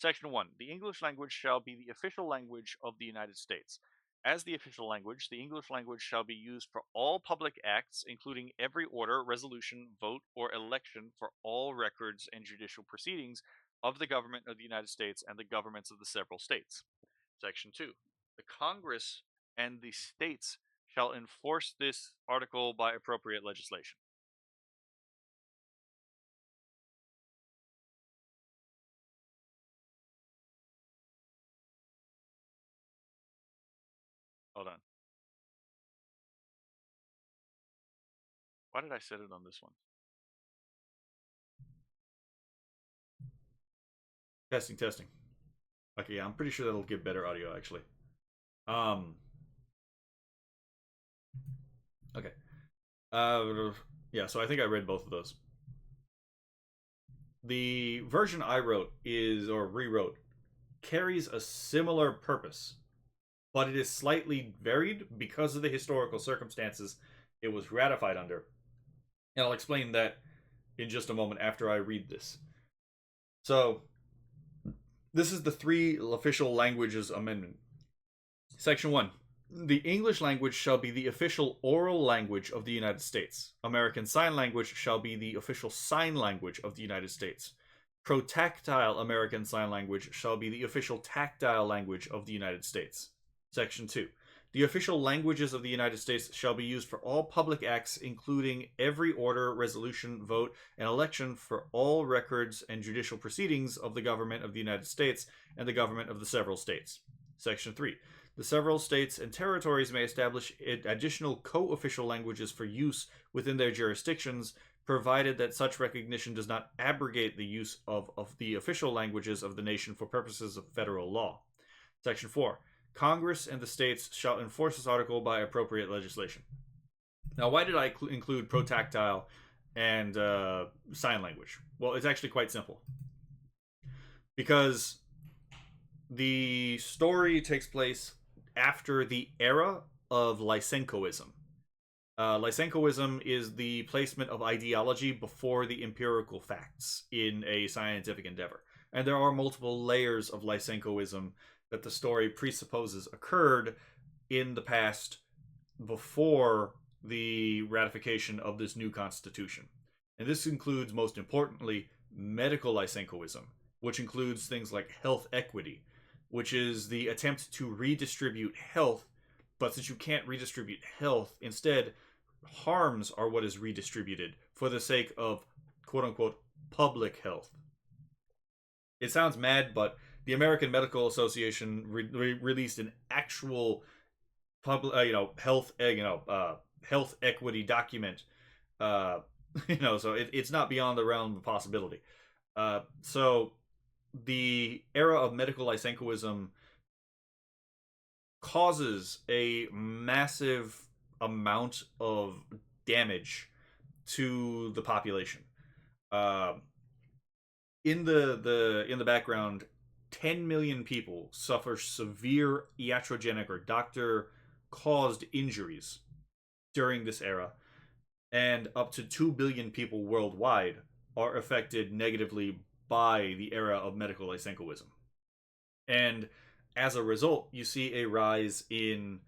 Section 1. The English language shall be the official language of the United States. As the official language, the English language shall be used for all public acts, including every order, resolution, vote, or election for all records and judicial proceedings of the government of the United States and the governments of the several states. Section 2. The Congress and the states shall enforce this article by appropriate legislation. Hold on. Why did I set it on this one? Testing, testing. Okay, yeah, I'm pretty sure that'll give better audio actually. Okay. Yeah, so I think I read both of those. The version I wrote or rewrote carries a similar purpose, but it is slightly varied because of the historical circumstances it was ratified under. And I'll explain that in just a moment after I read this. So, this is the 3 official languages amendment. Section 1. The English language shall be the official oral language of the United States. American Sign Language shall be the official sign language of the United States. Protactile American Sign Language shall be the official tactile language of the United States. Section 2. The official languages of the United States shall be used for all public acts, including every order, resolution, vote, and election for all records and judicial proceedings of the government of the United States and the government of the several states. Section 3. The several states and territories may establish additional co-official languages for use within their jurisdictions, provided that such recognition does not abrogate the use of the official languages of the nation for purposes of federal law. Section 4. Congress and the states shall enforce this article by appropriate legislation. Now, why did I include protactile and sign language? Well, it's actually quite simple. Because the story takes place after the era of Lysenkoism. Lysenkoism is the placement of ideology before the empirical facts in a scientific endeavor. And there are multiple layers of Lysenkoism that the story presupposes occurred in the past before the ratification of this new constitution. And this includes, most importantly, medical Lysenkoism, which includes things like health equity, which is the attempt to redistribute health, but since you can't redistribute health, instead, harms are what is redistributed for the sake of quote-unquote public health. It sounds mad, but the American Medical Association released an actual public, health equity document. So it's not beyond the realm of possibility. So the era of medical Lysenkoism causes a massive amount of damage to the population. In the background, 10 million people suffer severe iatrogenic or doctor-caused injuries during this era, and up to 2 billion people worldwide are affected negatively by the era of medical Lysenkoism. And as a result, you see a rise in,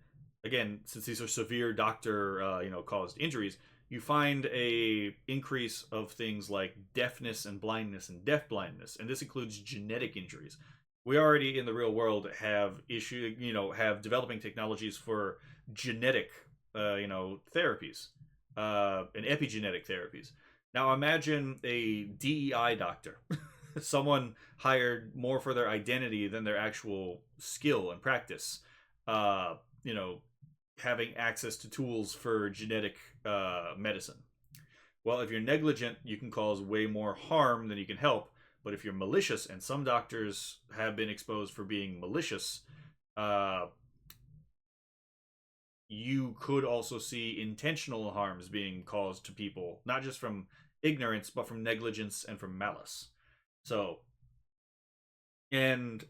again, since these are severe doctor caused injuries, you find a increase of things like deafness and blindness and deafblindness, and this includes genetic injuries, we already in the real world have have developing technologies for genetic, therapies, and epigenetic therapies. Now imagine a DEI doctor, someone hired more for their identity than their actual skill and practice. Uh, you know, having access to tools for genetic medicine. Well, if you're negligent, you can cause way more harm than you can help. But if you're malicious, and some doctors have been exposed for being malicious, uh, you could also see intentional harms being caused to people, not just from ignorance, but from negligence and from malice. So, and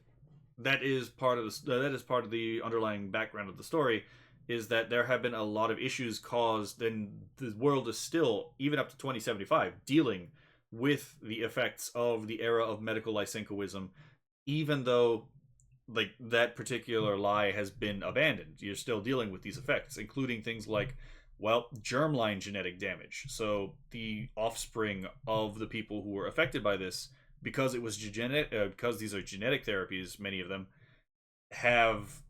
that is part of the underlying background of the story, is that there have been a lot of issues caused, and the world is still, even up to 2075, dealing with the effects of the era of medical lysenkoism, even though like that particular lie has been abandoned. You're still dealing with these effects, including things like, well, germline genetic damage. So the offspring of the people who were affected by this, because it was genetic, because these are genetic therapies, many of them have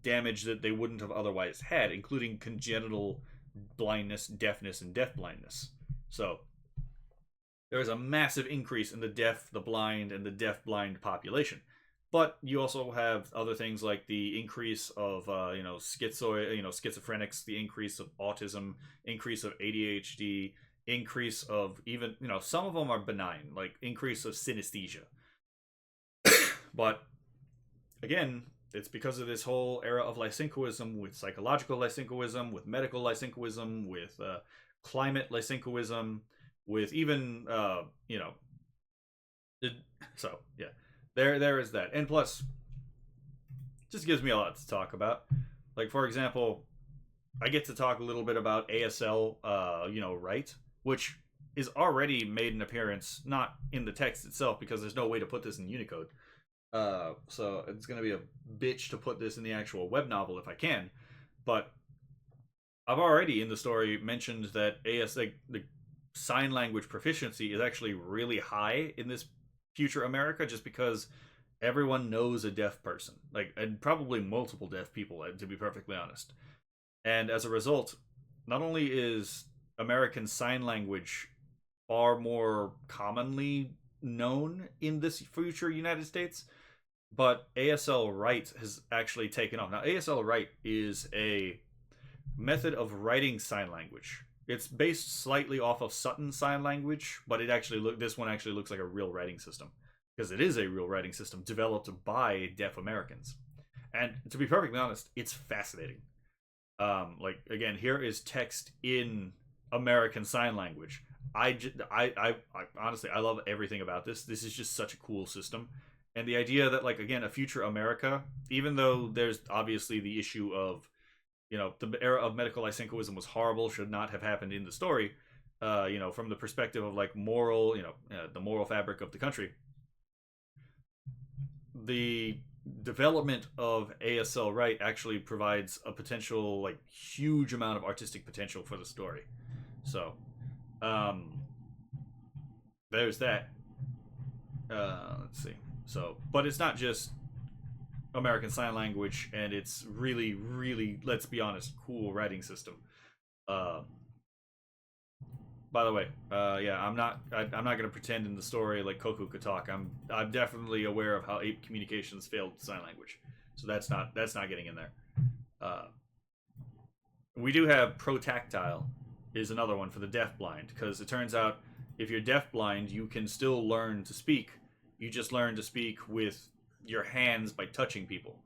damage that they wouldn't have otherwise had, including congenital blindness, deafness, and deafblindness. So there is a massive increase in the deaf, the blind, and the deaf-blind population. But you also have other things like the increase of schizophrenics, the increase of autism, increase of ADHD, increase of even some of them are benign, like increase of synesthesia. But again, it's because of this whole era of lysenkoism, with psychological lysenkoism, with medical lysenkoism, with climate lysenkoism, with even so yeah, there is that. And plus, just gives me a lot to talk about. Like, for example, I get to talk a little bit about ASL right, which is already made an appearance, not in the text itself because there's no way to put this in Unicode. So it's gonna be a bitch to put this in the actual web novel if I can. But I've already in the story mentioned that the sign language proficiency is actually really high in this future America, just because everyone knows a deaf person, like, and probably multiple deaf people, to be perfectly honest. And as a result, not only is American Sign Language far more commonly known in this future United States, but ASL Write has actually taken off. Now, ASL Write is a method of writing sign language. It's based slightly off of Sutton Sign Language, but this one actually looks like a real writing system, because it is a real writing system developed by deaf Americans. And to be perfectly honest, it's fascinating. Like, again, here is text in American Sign Language. I honestly, I love everything about this. This is just such a cool system. And the idea that, like, again, a future America, even though there's obviously the issue of, the era of medical lysenkoism was horrible, should not have happened in the story, from the perspective of, like, moral, the moral fabric of the country. The development of ASL Write actually provides a potential, like, huge amount of artistic potential for the story. So, there's that. Let's see. So, but it's not just American Sign Language, and it's really, really, let's be honest, cool writing system. By the way, I'm not going to pretend in the story like Koku could talk. I'm definitely aware of how Ape Communications failed sign language, so that's not getting in there. We do have Protactile is another one for the deaf-blind, because it turns out if you're deaf-blind, you can still learn to speak. You just learn to speak with your hands by touching people.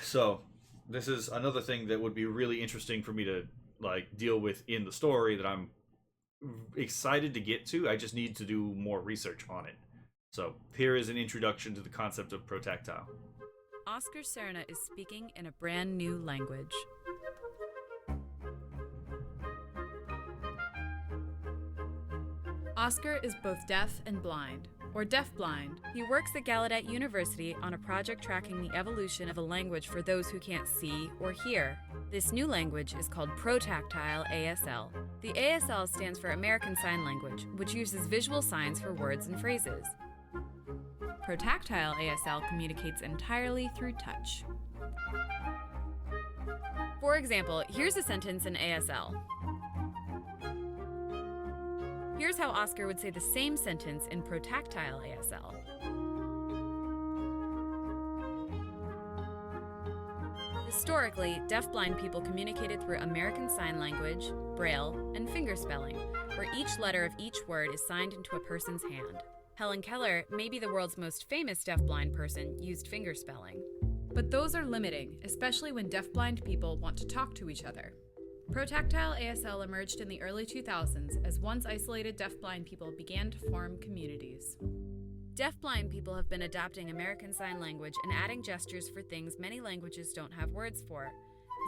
So this is another thing that would be really interesting for me to, like, deal with in the story that I'm excited to get to. I just need to do more research on it. So here is an introduction to the concept of Protactile. Oscar Serna is speaking in a brand new language. Oscar is both deaf and blind, or deaf-blind. He works at Gallaudet University on a project tracking the evolution of a language for those who can't see or hear. This new language is called Protactile ASL. The ASL stands for American Sign Language, which uses visual signs for words and phrases. protactile ASL communicates entirely through touch. For example, here's a sentence in ASL. Here's how Oscar would say the same sentence in protactile ASL. Historically, deafblind people communicated through American Sign Language, Braille, and fingerspelling, where each letter of each word is signed into a person's hand. Helen Keller, maybe the world's most famous deafblind person, used fingerspelling. But those are limiting, especially when deafblind people want to talk to each other. Protactile ASL emerged in the early 2000s as once isolated deafblind people began to form communities. Deafblind people have been adapting American Sign Language and adding gestures for things many languages don't have words for.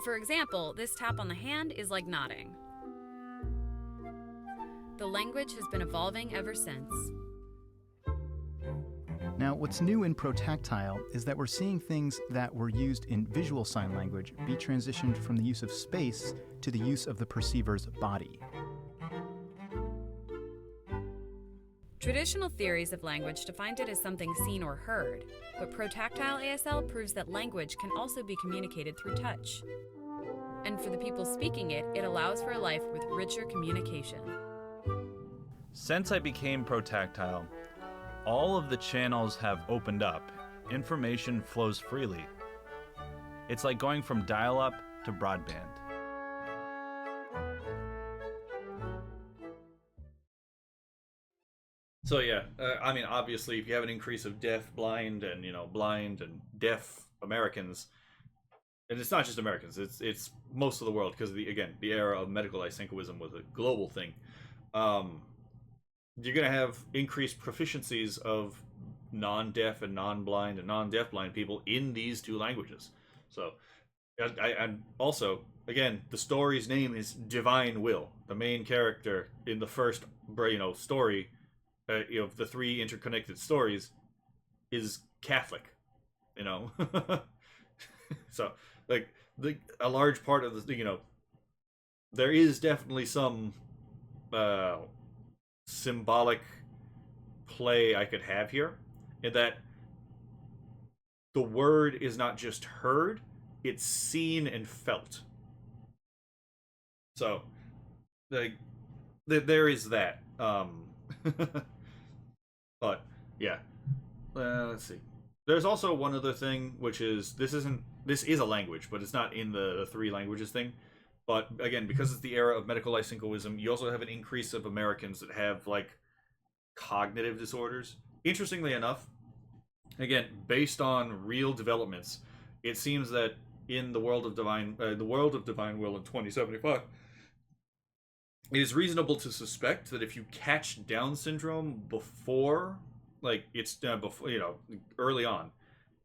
For example, this tap on the hand is like nodding. The language has been evolving ever since. Now, what's new in protactile is that we're seeing things that were used in visual sign language be transitioned from the use of space to the use of the perceiver's body. Traditional theories of language defined it as something seen or heard, but protactile ASL proves that language can also be communicated through touch. And for the people speaking it, it allows for a life with richer communication. Since I became protactile, all of the channels have opened up. Information flows freely. It's like going from dial-up to broadband. So yeah, I mean, obviously, if you have an increase of deaf, blind, and blind and deaf Americans, and it's not just Americans, it's most of the world, because the era of medical asynchronism was a global thing. You're gonna have increased proficiencies of non-deaf and non-blind and non-deaf-blind people in these two languages. So, I also, again, the story's name is Divine Will. The main character in the first, story. The three interconnected stories is Catholic, so like a large part of the there is definitely some symbolic play I could have here, in that the word is not just heard, it's seen and felt. So there is that. But yeah, let's see. There's also one other thing, which is this is a language, but it's not in the three languages thing. But again, because it's the era of medical asynchronism, you also have an increase of Americans that have like cognitive disorders. Interestingly enough, again, based on real developments, it seems that in the world of divine will in 2075. It is reasonable to suspect that if you catch Down syndrome before, early on,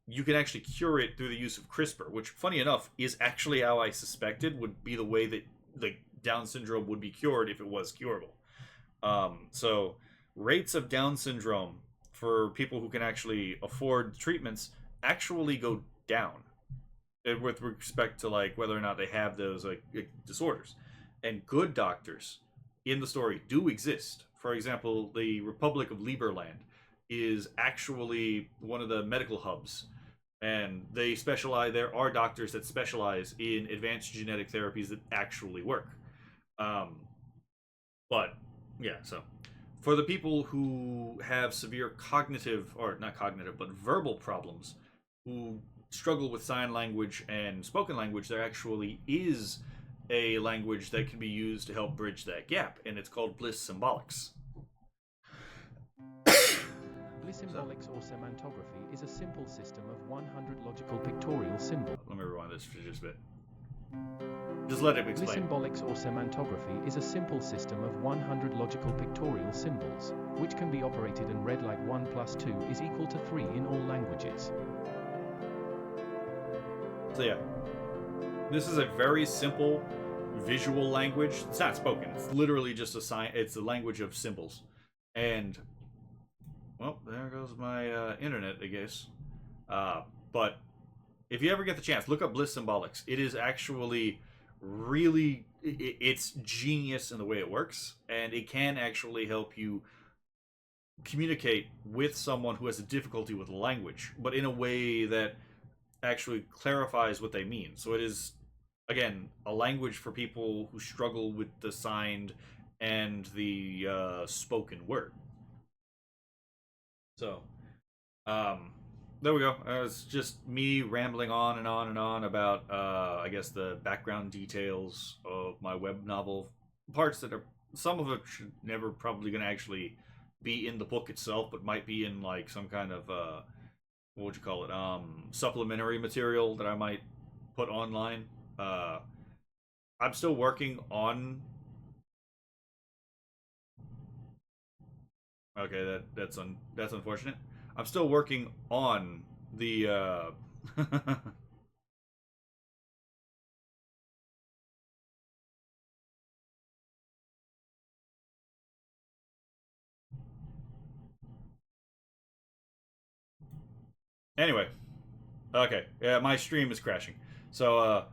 you can actually cure it through the use of CRISPR, which, funny enough, is actually how I suspected would be the way that Down syndrome would be cured if it was curable. So rates of Down syndrome for people who can actually afford treatments actually go down with respect to whether or not they have those disorders. And good doctors in the story do exist. For example, the Republic of Liberland is actually one of the medical hubs, and they specialize. There are doctors that specialize in advanced genetic therapies that actually work. But yeah, so for the people who have severe cognitive, or not cognitive, but verbal problems, who struggle with sign language and spoken language, there actually is a language that can be used to help bridge that gap, and it's called Bliss Symbolics. Bliss Symbolics or semantography is a simple system of 100 logical pictorial symbols. Let me rewind this for just a bit. Just let him explain. Bliss Symbolics or semantography is a simple system of 100 logical pictorial symbols, which can be operated and read like 1 + 2 is equal to 3 in all languages. So yeah, this is a very simple visual language. It's not spoken. It's literally just a sign. It's a language of symbols. And well, there goes my internet, I guess. But if you ever get the chance, look up Bliss Symbolics. It is actually really, it's genius in the way it works, and it can actually help you communicate with someone who has a difficulty with language, but in a way that actually clarifies what they mean. So it is, again, a language for people who struggle with the signed and the spoken word. So, there we go. It's just me rambling on and on and on about, I guess, the background details of my web novel. Parts that are, some of it should never probably going to actually be in the book itself, but might be in like some kind of, what would you call it? Supplementary material that I might put online. I'm still working on. Okay, that's unfortunate. I'm still working on the. Anyway, okay, yeah, my stream is crashing. So,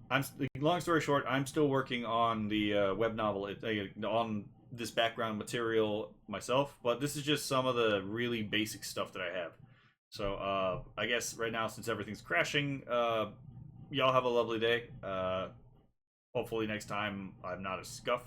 I'm long story short, I'm still working on the web novel on this background material myself, but this is just some of the really basic stuff that I have. So, I guess right now, since everything's crashing, y'all have a lovely day. Hopefully next time I'm not a scuff.